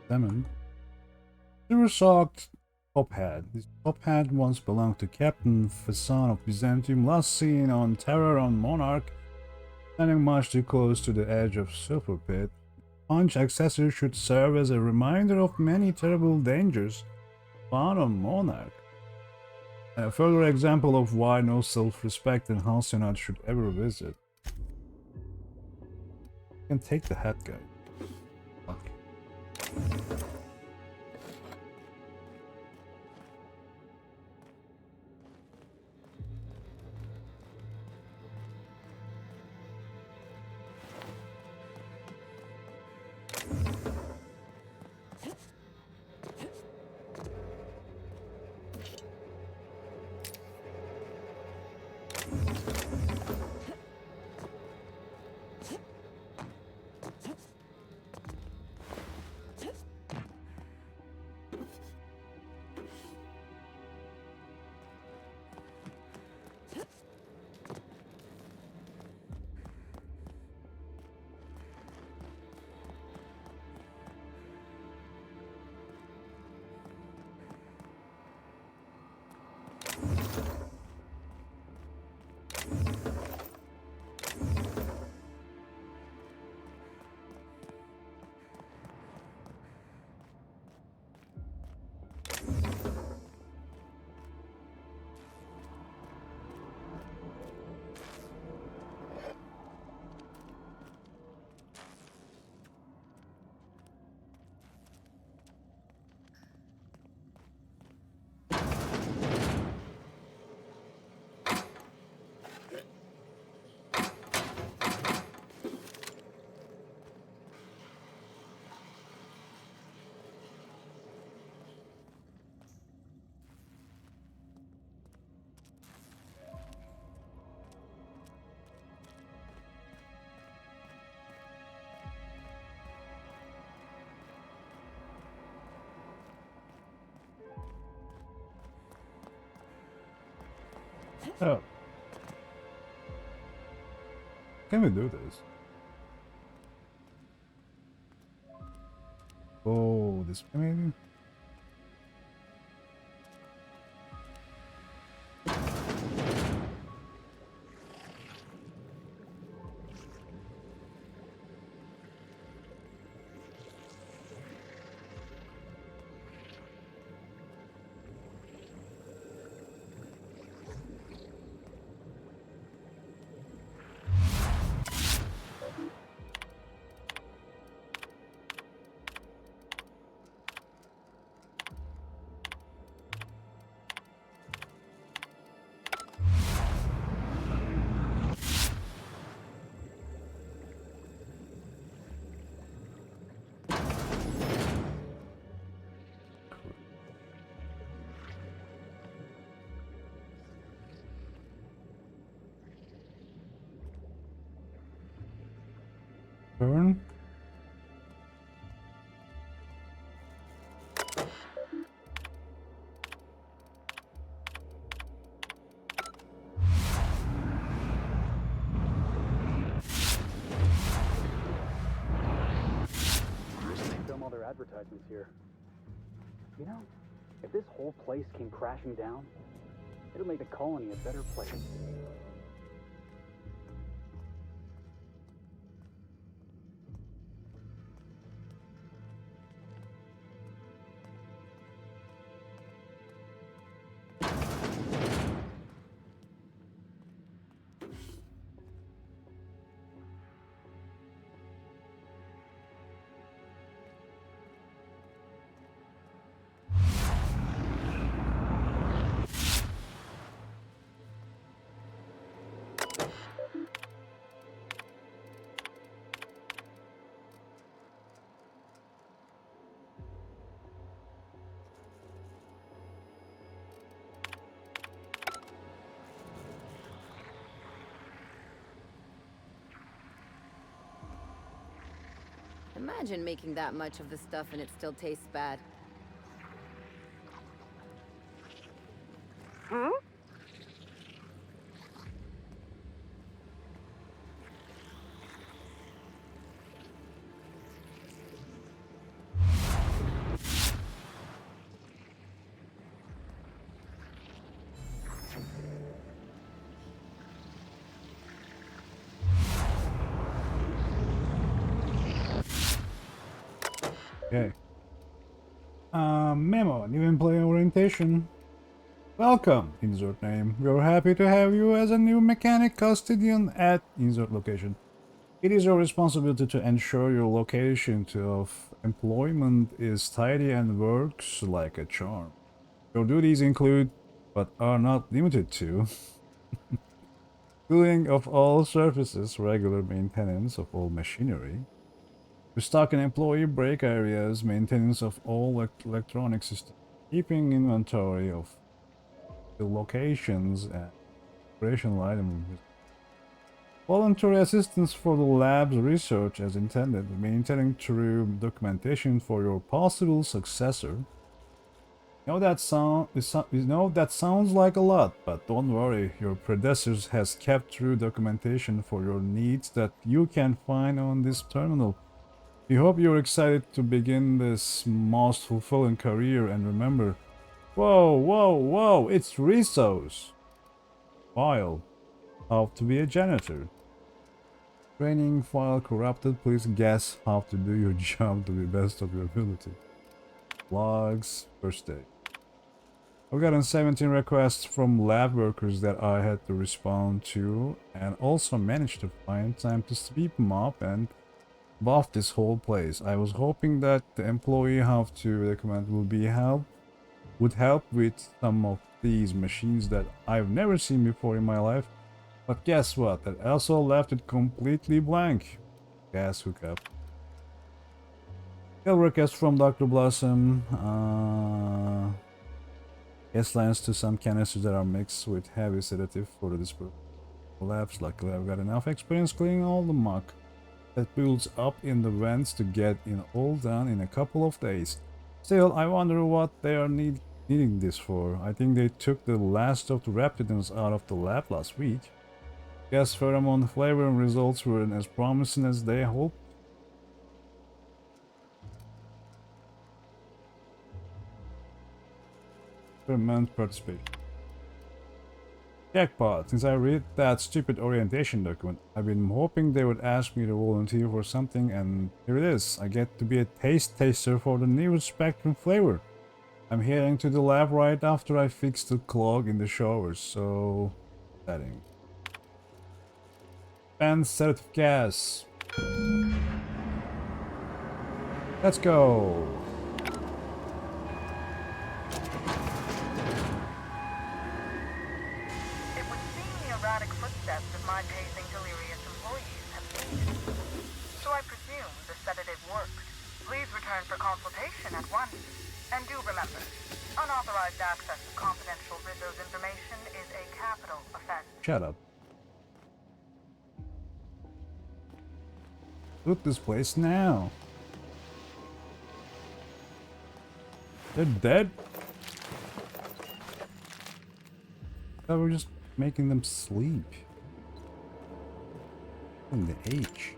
Lemon. Silver-socked top hat. This top hat once belonged to Captain Fasan of Byzantium, last seen on Terror on Monarch, standing much too close to the edge of Silver Pit. Punch accessory should serve as a reminder of many terrible dangers found on Monarch. A further example of why no self-respect and Halcyonaut should ever visit. You can take the hat, guy. Okay. Oh. Can we do this? Oh, this maybe? Turn. They film all their advertisements here. You know, if this whole place came crashing down, it'll make the colony a better place. Imagine making that much of the stuff and it still tastes bad. Huh? Okay. Memo, new employee orientation. Welcome, insert name. We're happy to have you as a new mechanic custodian at insert location. It is your responsibility to ensure your location of employment is tidy and works like a charm. Your duties include, but are not limited to, cleaning of all surfaces, regular maintenance of all machinery, restocking employee break areas, maintenance of all electronic systems, keeping inventory of the locations and operational items, voluntary assistance for the lab's research as intended, maintaining true documentation for your possible successor. That sounds like a lot, but don't worry, your predecessor has kept true documentation for your needs that you can find on this terminal. We hope you're excited to begin this most fulfilling career, and remember, whoa, it's Rizzo's file. How to be a janitor. Training file corrupted, please guess how to do your job to the best of your ability. Logs, first day. I've gotten 17 requests from lab workers that I had to respond to, and also managed to find time to sweep them up and buff this whole place. I was hoping that the employee how to recommend would help with some of these machines that I've never seen before in my life. But guess what? That also left it completely blank. Gas hookup. Skill request from Dr. Blossom. Gas lines to some canisters that are mixed with heavy sedative for the disposal. Labs, luckily I've got enough experience cleaning all the muck that builds up in the vents to get it all done in a couple of days. Still, I wonder what their needing this for? I think they took the last of the Raptidons out of the lab last week. Guess pheromone flavor and results weren't as promising as they hoped. Experiment participation. Jackpot, since I read that stupid orientation document, I've been hoping they would ask me to volunteer for something, and here it is. I get to be a taste taster for the new Spectrum flavor. I'm heading to the lab right after I fix the clog in the shower, so... setting. And sedative gas. Let's go! Erratic footsteps of my pacing delirious employees have faded. So I presume the sedative worked. Please return for consultation at once. And do remember, unauthorized access to confidential Rizzo's information is a capital offense. Shut up. Loot this place now. They're dead? I thought we were just making them sleep. In the H.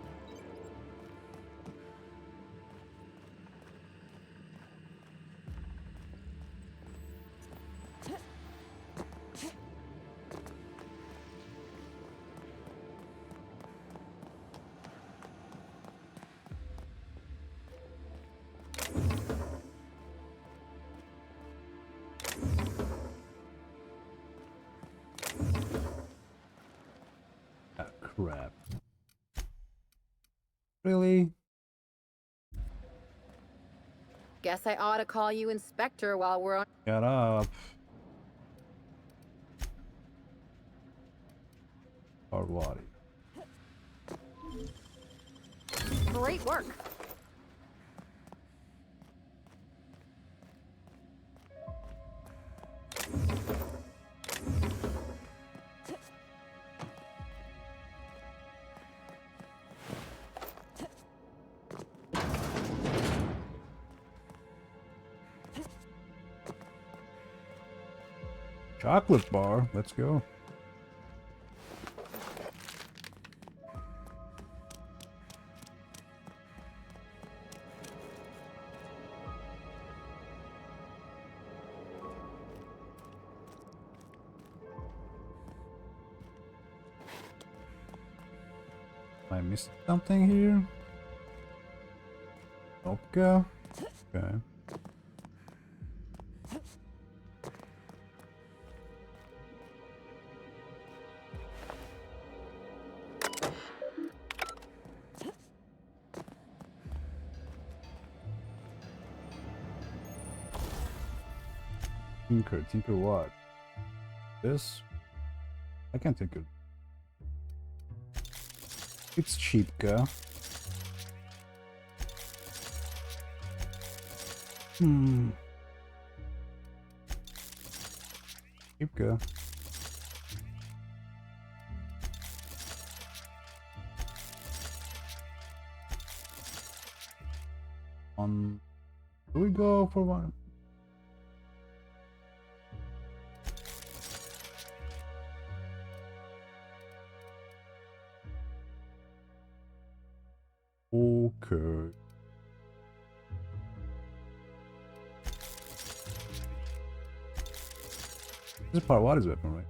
Crap. Really? Guess I ought to call you Inspector while we're on. Shut up. Parvati. Great work. Chocolate bar. Let's go. I missed something here? Okay. Okay. Tinker. Tinker what? This? I can't tinker. It's cheap, girl. Cheap, girl. Do we go for one? Okay. This is Parvati's weapon, right?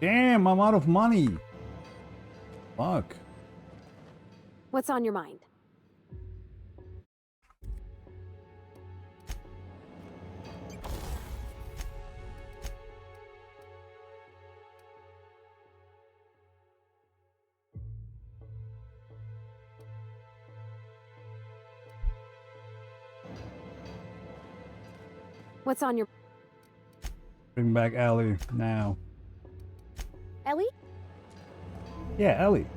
Damn, I'm out of money. Fuck. What's on your mind? What's on your... Bring back Ellie now. Ellie? Yeah, Ellie.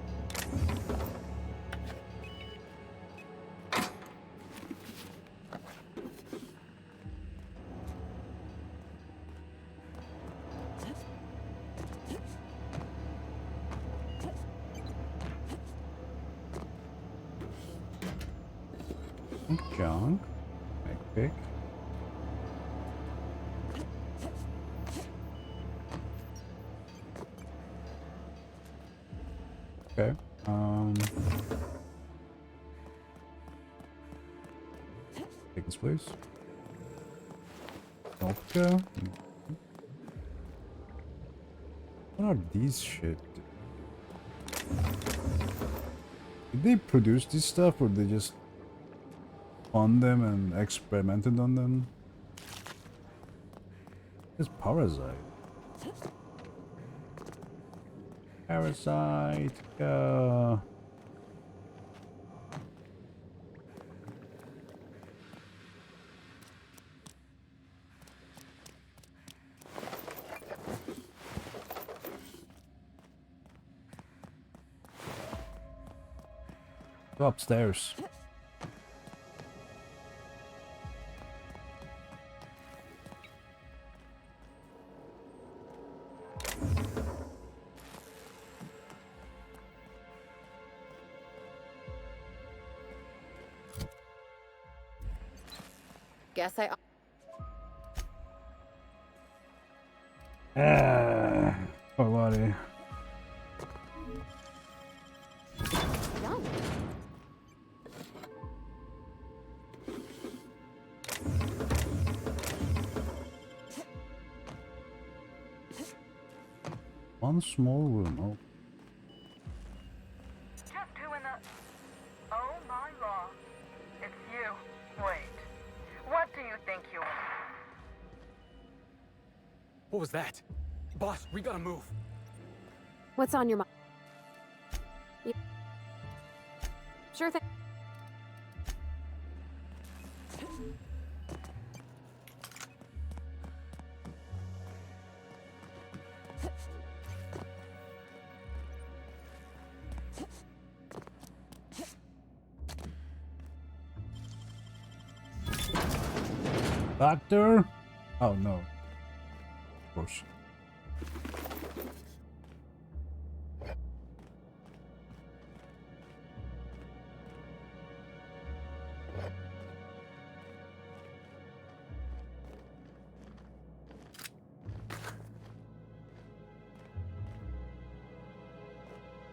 Junk. Pick. Okay. Take this, please. Okay. What are these shit? Did they produce this stuff or they just found them and experimented on them? It's parasite. Parasite. Go upstairs. Guess I... Poor buddy. One small room. Oh. Just who in the... Oh my law. It's you. Wait. What do you think you are? What was that? Boss, we gotta move. What's on your mind? Sure thing. Doctor? Oh no. Of course.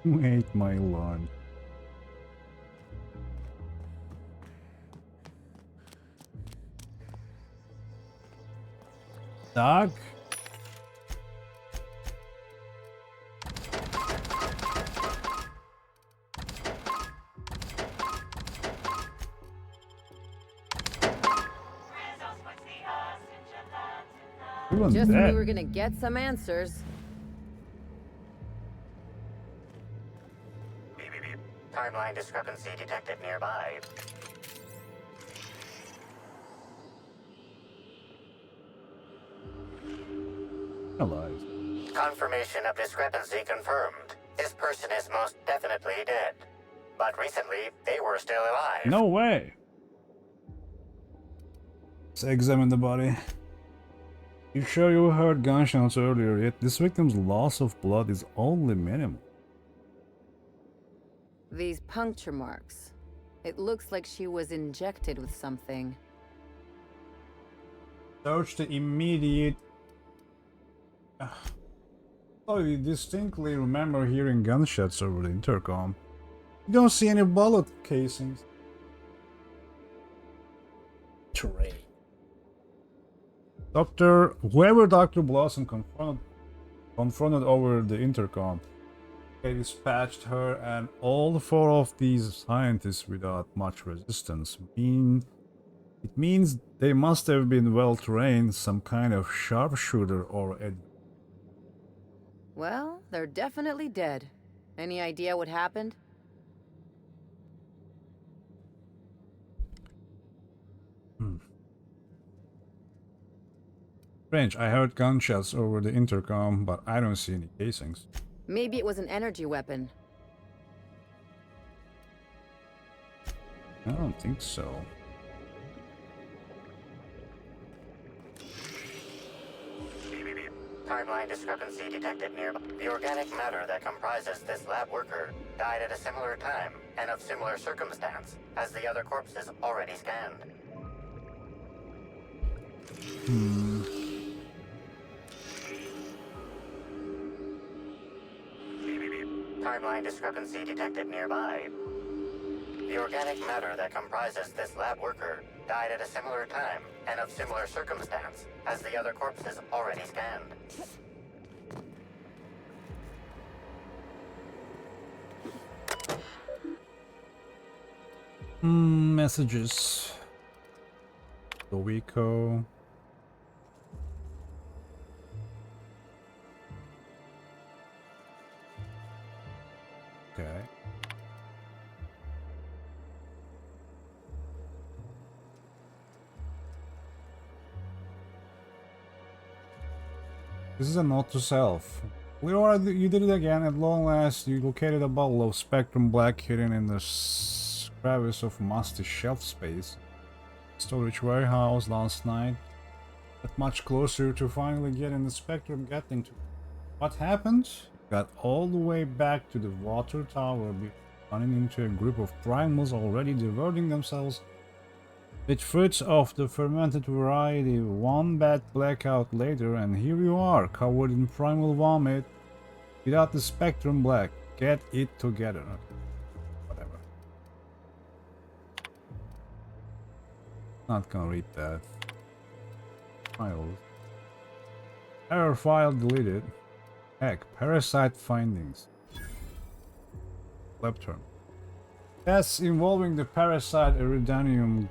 Who ate my lawn? Doc? Just when we were gonna get some answers. Timeline discrepancy detected nearby. Alive. Confirmation of discrepancy confirmed. This person is most definitely dead. But recently, they were still alive. No way. Let's examine the body. You sure you heard gunshots earlier, yet this victim's loss of blood is only minimal. These puncture marks. It looks like she was injected with something. Search the immediate... Oh, you distinctly remember hearing gunshots over the intercom. You don't see any bullet casings. Terrain. Whoever Dr. Blossom confronted over the intercom, they dispatched her and all 4 of these scientists without much resistance. It means they must have been well trained, some kind of sharpshooter or a... Well, they're definitely dead. Any idea what happened? Strange, I heard gunshots over the intercom, but I don't see any casings. Maybe it was an energy weapon. I don't think so. Timeline discrepancy detected nearby. The organic matter that comprises this lab worker died at a similar time, and of similar circumstance, as the other corpses already scanned. Timeline discrepancy detected nearby. The organic matter that comprises this lab worker died at a similar time and of similar circumstance as the other corpses already scanned. Messages. Loico. Okay. This is a note to self. Leora, you did it again. At long last, you located a bottle of Spectrum Black hidden in the crevice of musty shelf space. Storage warehouse last night. But much closer to finally getting the Spectrum getting to. What happened? Got all the way back to the water tower, running into a group of primals already diverting themselves with fruits of the fermented variety. One bad blackout later, and here you are, covered in primal vomit, without the Spectrum Black. Get it together. Whatever. Not gonna read that. Files. Error file deleted. Heck, parasite findings. Web term. Tests involving the parasite Eridanos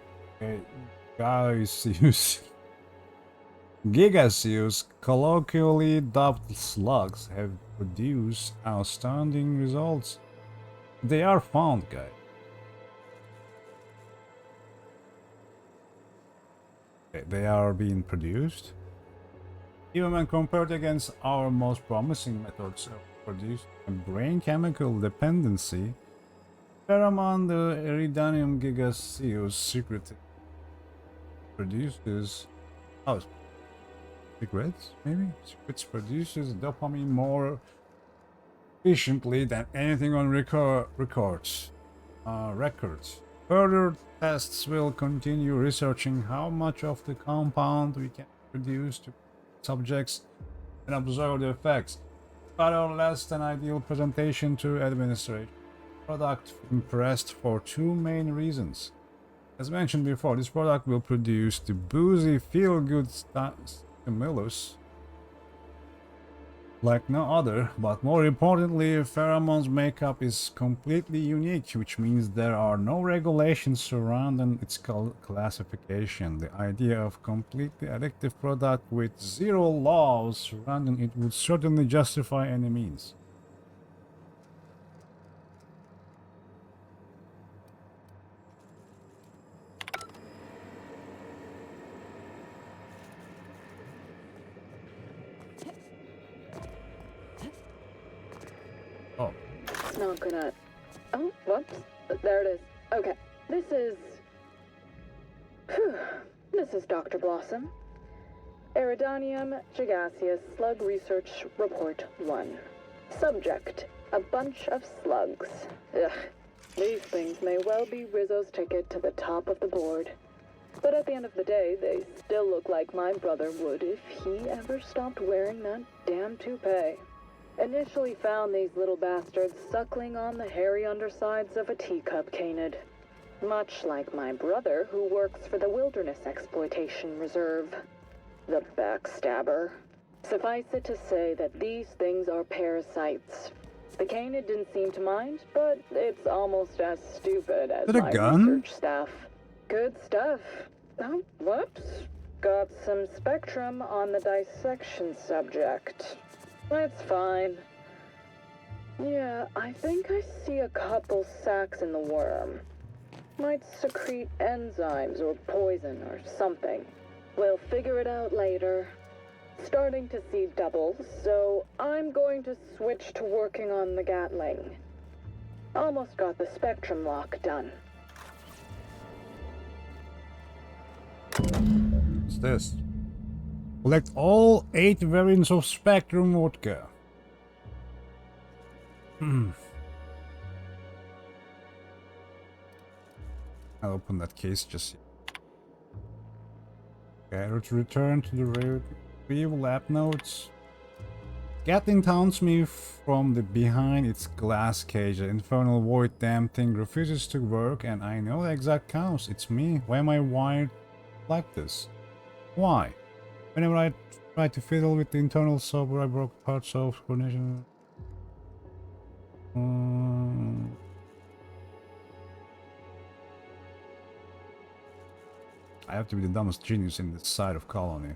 Gigaseus, colloquially dubbed slugs, have produced outstanding results. They are found, guys. Okay, they are being produced. Even when compared against our most promising methods of producing a brain chemical dependency, pheromone the Eridanos Gigaseus secretly produces secrets produces dopamine more efficiently than anything on records. Further tests will continue researching how much of the compound we can produce to subjects and observe the effects. Better less than ideal presentation to administration. Product impressed for two main reasons. As mentioned before, this product will produce the boozy feel-good stimulus like no other, but more importantly, pheromone's makeup is completely unique, which means there are no regulations surrounding its classification. The idea of completely addictive product with zero laws surrounding it would certainly justify any means. Oh. It's not gonna... Oh, whoops. There it is. Okay. This is... This is Dr. Blossom. Eridanos Gigaseus Slug Research Report 1. Subject: a bunch of slugs. Ugh. These things may well be Rizzo's ticket to the top of the board. But at the end of the day, they still look like my brother would if he ever stopped wearing that damn toupee. Initially found these little bastards suckling on the hairy undersides of a teacup canid. Much like my brother, who works for the Wilderness Exploitation Reserve. The backstabber. Suffice it to say that these things are parasites. The canid didn't seem to mind, but it's almost as stupid as my research staff. Good stuff. Oh, whoops. Got some spectrum on the dissection subject. That's fine. Yeah, I think I see a couple sacs in the worm. Might secrete enzymes or poison or something. We'll figure it out later. Starting to see doubles, so I'm going to switch to working on the Gatling. Almost got the spectrum lock done. What's this? Collect all 8 variants of Spectrum vodka. I'll open that case just yet. Okay, let's return to the retrieve lab notes. Gatling taunts me from the behind its glass cage. The infernal void damn thing refuses to work, and I know the exact cause. It's me. Why am I wired like this? Why? Whenever I try to fiddle with the internal software, I broke parts of coordination. I have to be the dumbest genius in this side of colony.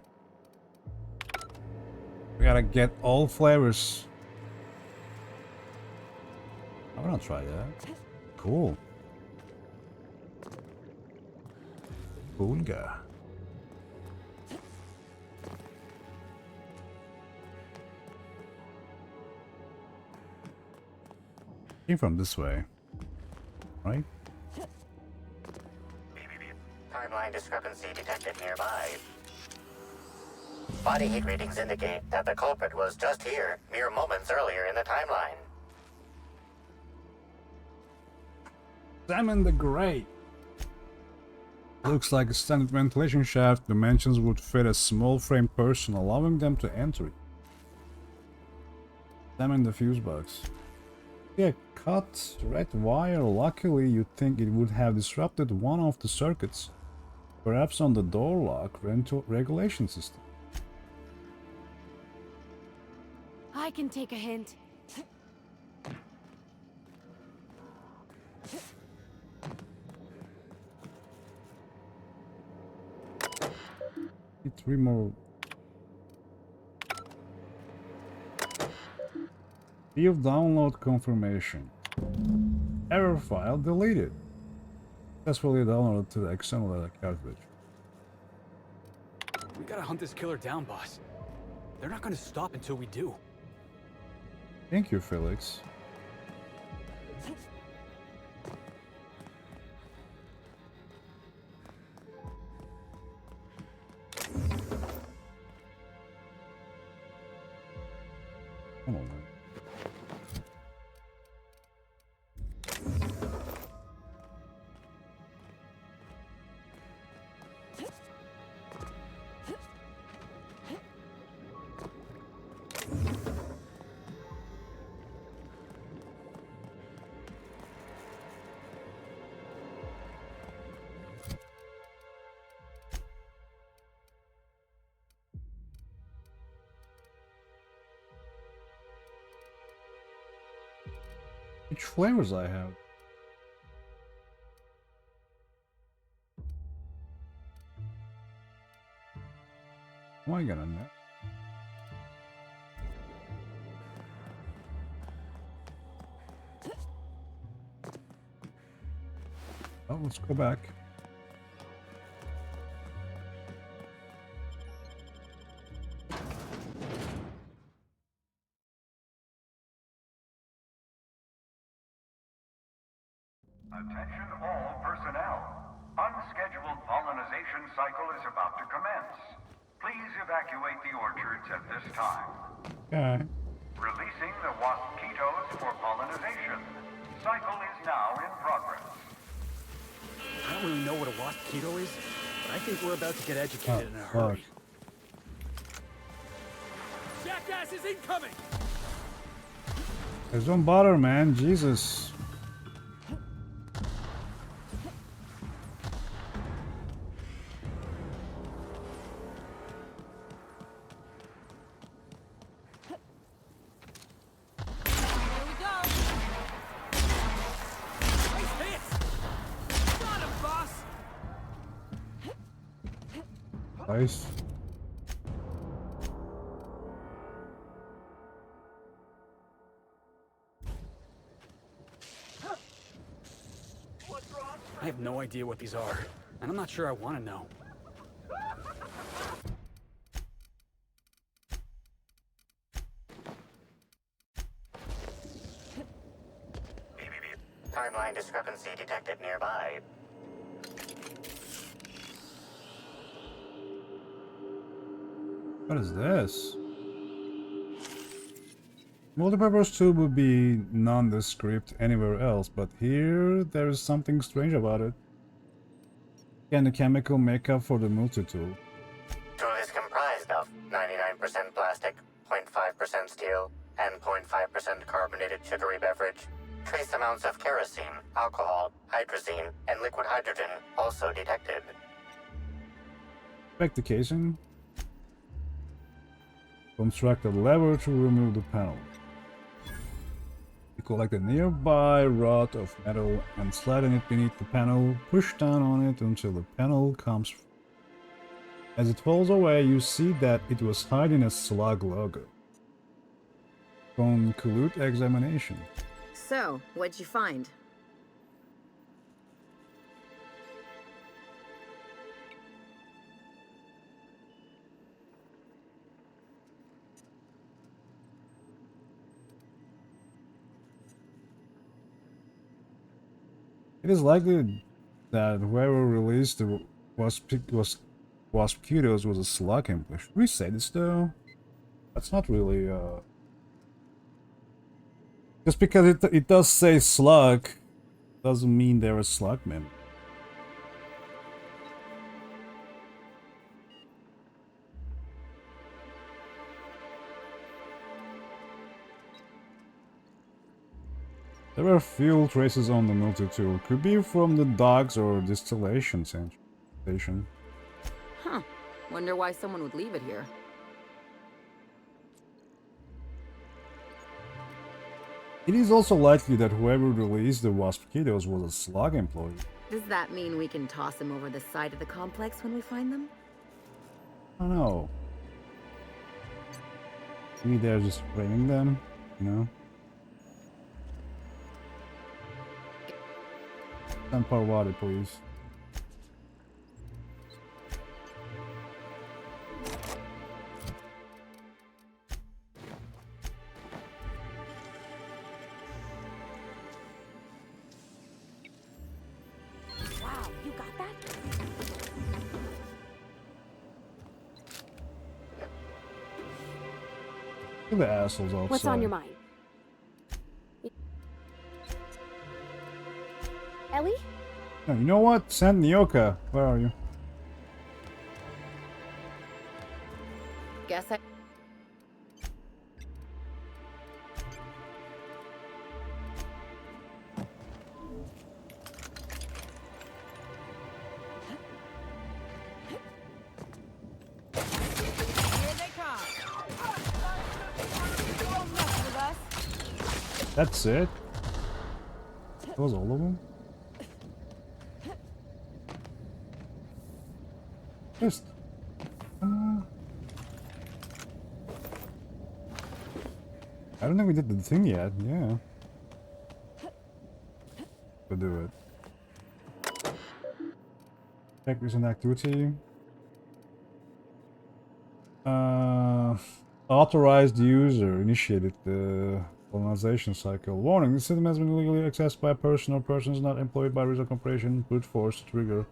We gotta get all flavors. I wanna try that. Cool. Cool guy. Came from this way, right? Timeline discrepancy detected nearby. Body heat readings indicate that the culprit was just here, mere moments earlier in the timeline. Salmon the Great. Looks like a standard ventilation shaft. Dimensions would fit a small frame person, allowing them to enter it. Salmon the fuse box. Yeah, cut red wire. Luckily, you'd think it would have disrupted one of the circuits. Perhaps on the door lock regulation system. I can take a hint. Need 3 more. View download confirmation. Error file deleted. Successfully downloaded to the external data cartridge. We gotta hunt this killer down, boss. They're not gonna stop until we do. Thank you, Felix. Come on, man. Which flavors I have? Am I gonna know? Oh, let's go back. Attention all personnel. Unscheduled pollinization cycle is about to commence. Please evacuate the orchards at this time. Okay. Releasing the waspitos for pollinization. Cycle is now in progress. I don't really know what a waspito is, but I think we're about to get educated in a hurry. Jackass is incoming! Guys, don't bother, man. Jesus. Nice. I have no idea what these are, and I'm not sure I want to know. Timeline discrepancy detected nearby. What is this? Multipurpose tube would be nondescript anywhere else, but here there is something strange about it. And the chemical makeup for the multi-tool. Tool is comprised of 99% plastic, 0.5% steel, and 0.5% carbonated sugary beverage. Trace amounts of kerosene, alcohol, hydrazine, and liquid hydrogen also detected. Inspect the casing. Construct a lever to remove the panel. You collect a nearby rod of metal and sliding it beneath the panel. Push down on it until the panel comes free. As it falls away, you see that it was hiding a slug logo. Conclude examination. So, what'd you find? It is likely that whoever released the Waspitos was a slug employee. Should we say this though? That's not really just because it does say slug doesn't mean they're a slugman. There were fuel traces on the multi-tool. Could be from the docks or distillation station. Huh. Wonder why someone would leave it here. It is also likely that whoever released the Waspitos was a slug employee. Does that mean we can toss them over the side of the complex when we find them? I don't know. Maybe they're just framing them, you know? Send Parvati, please. Wow, you got that? Look at the assholes outside. What's on your mind? Ellie? No, you know what? Send Nyoka. Where are you? Guess I... That's it? That was all of them? Just... I don't think we did the thing yet, yeah. We'll do it. Check recent activity. Authorized user initiated the colonization cycle. Warning, this system has been illegally accessed by a person or persons not employed by Rizzo Corporation. Brute force trigger.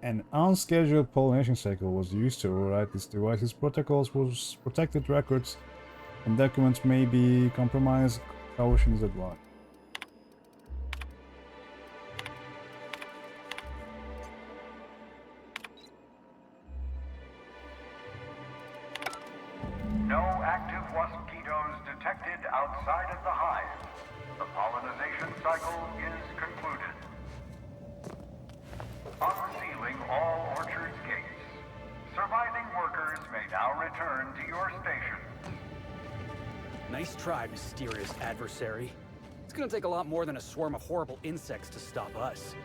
An unscheduled pollination cycle was used to override this device's protocols. Was protected records and documents may be compromised. Caution is advised. No active mosquitoes detected outside of the hive. The pollinization cycle is concluded. Unsealing all orchards gates. Surviving workers may now return to your station. Nice try, mysterious adversary. It's gonna take a lot more than a swarm of horrible insects to stop us.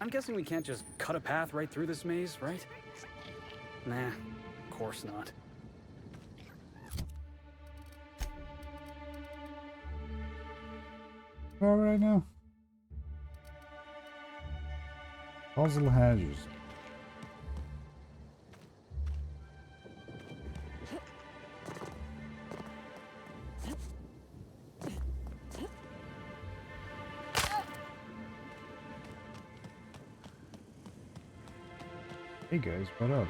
I'm guessing we can't just cut a path right through this maze, right? Nah, of course not. Where right now? Puzzle hedges. Hey guys, what up?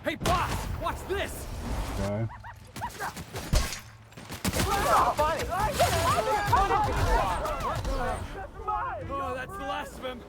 Hey boss, watch this! Okay. Oh, that's the last of him.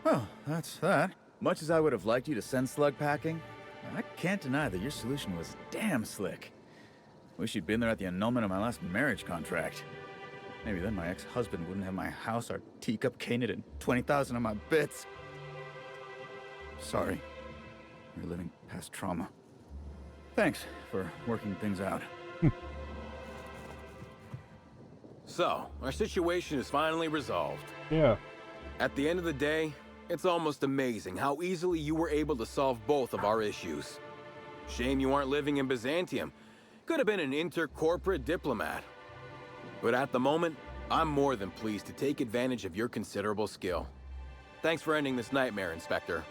Well, that's that. Much as I would have liked you to send slug packing, I can't deny that your solution was damn slick. Wish you'd been there at the annulment of my last marriage contract. Maybe then my ex-husband wouldn't have my house, our teacup caneted, and 20,000 of my bits. Sorry. We're living past trauma. Thanks for working things out. So, our situation is finally resolved. Yeah. At the end of the day, it's almost amazing how easily you were able to solve both of our issues. Shame you aren't living in Byzantium. Could have been an inter-corporate diplomat. But at the moment, I'm more than pleased to take advantage of your considerable skill. Thanks for ending this nightmare, Inspector.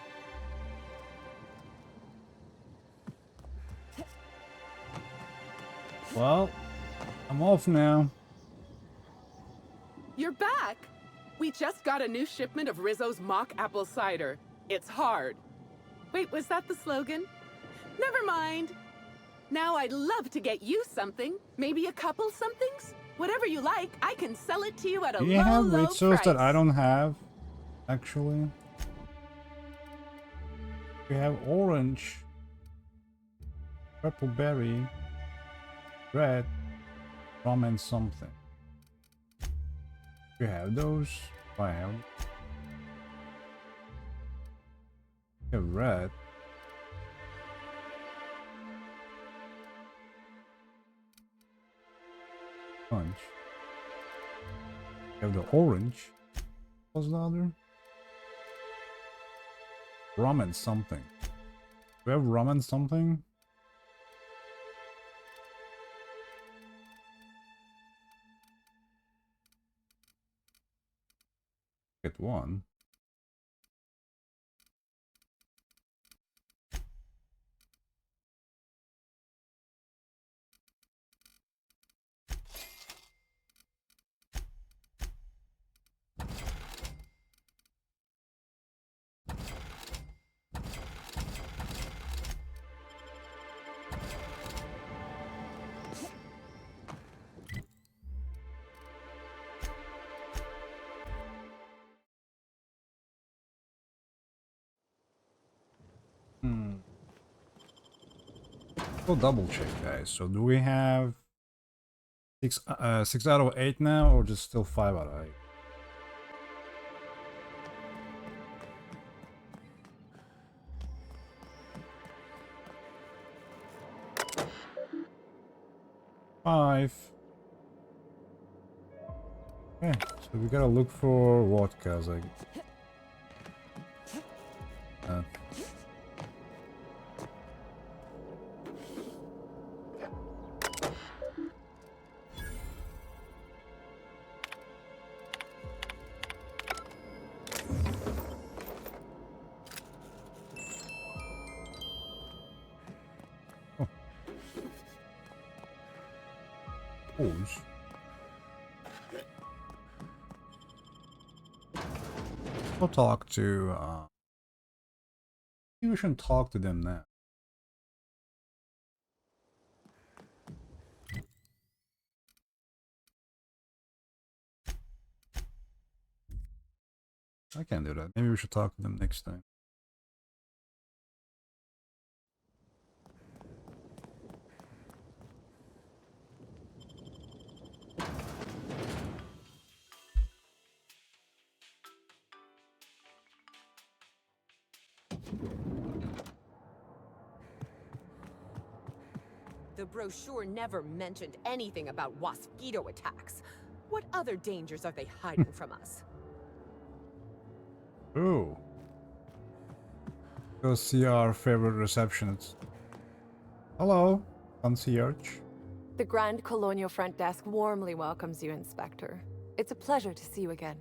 Well, I'm off now. You're back! We just got a new shipment of Rizzo's mock apple cider. It's hard. Wait, was that the slogan? Never mind. Now I'd love to get you something. Maybe a couple somethings? Whatever you like, I can sell it to you at a Do you low, have low resource price. that I don't have? Actually. We have orange, purple berry, red, rum and something. You have those? I have. You have red. Punch. You have the orange. What's the other? Rum and something. Do we have rum and something? Get one. We'll double check, guys. So do we have 6 out of 8 now, or just still 5 out of 8? Five. Okay, so we gotta look for vodkas, like. Pause. I'll talk to, maybe we shouldn't talk to them now. I can't do that. Maybe we should talk to them next time. The brochure never mentioned anything about mosquito attacks. What other dangers are they hiding from us? Ooh. Go see our favorite receptionist. Hello, concierge. The Grand Colonial Front Desk warmly welcomes you, Inspector. It's a pleasure to see you again.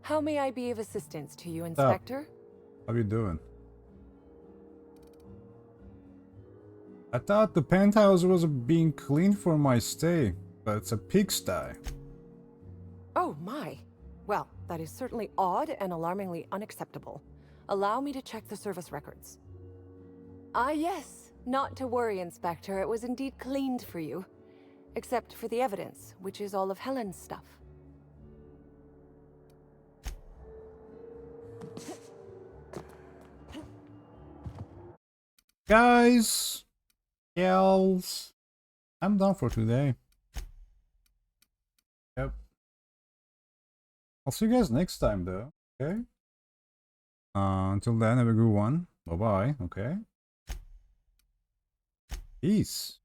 How may I be of assistance to you, Inspector? How you doing? I thought the penthouse was being cleaned for my stay, but it's a pigsty. Oh my. Well, that is certainly odd and alarmingly unacceptable. Allow me to check the service records. Ah yes, not to worry, Inspector. It was indeed cleaned for you. Except for the evidence, which is all of Helen's stuff. Guys, gals, I'm done for today. Yep. I'll see you guys next time though, okay? Until then, have a good one. Bye-bye, okay? Peace.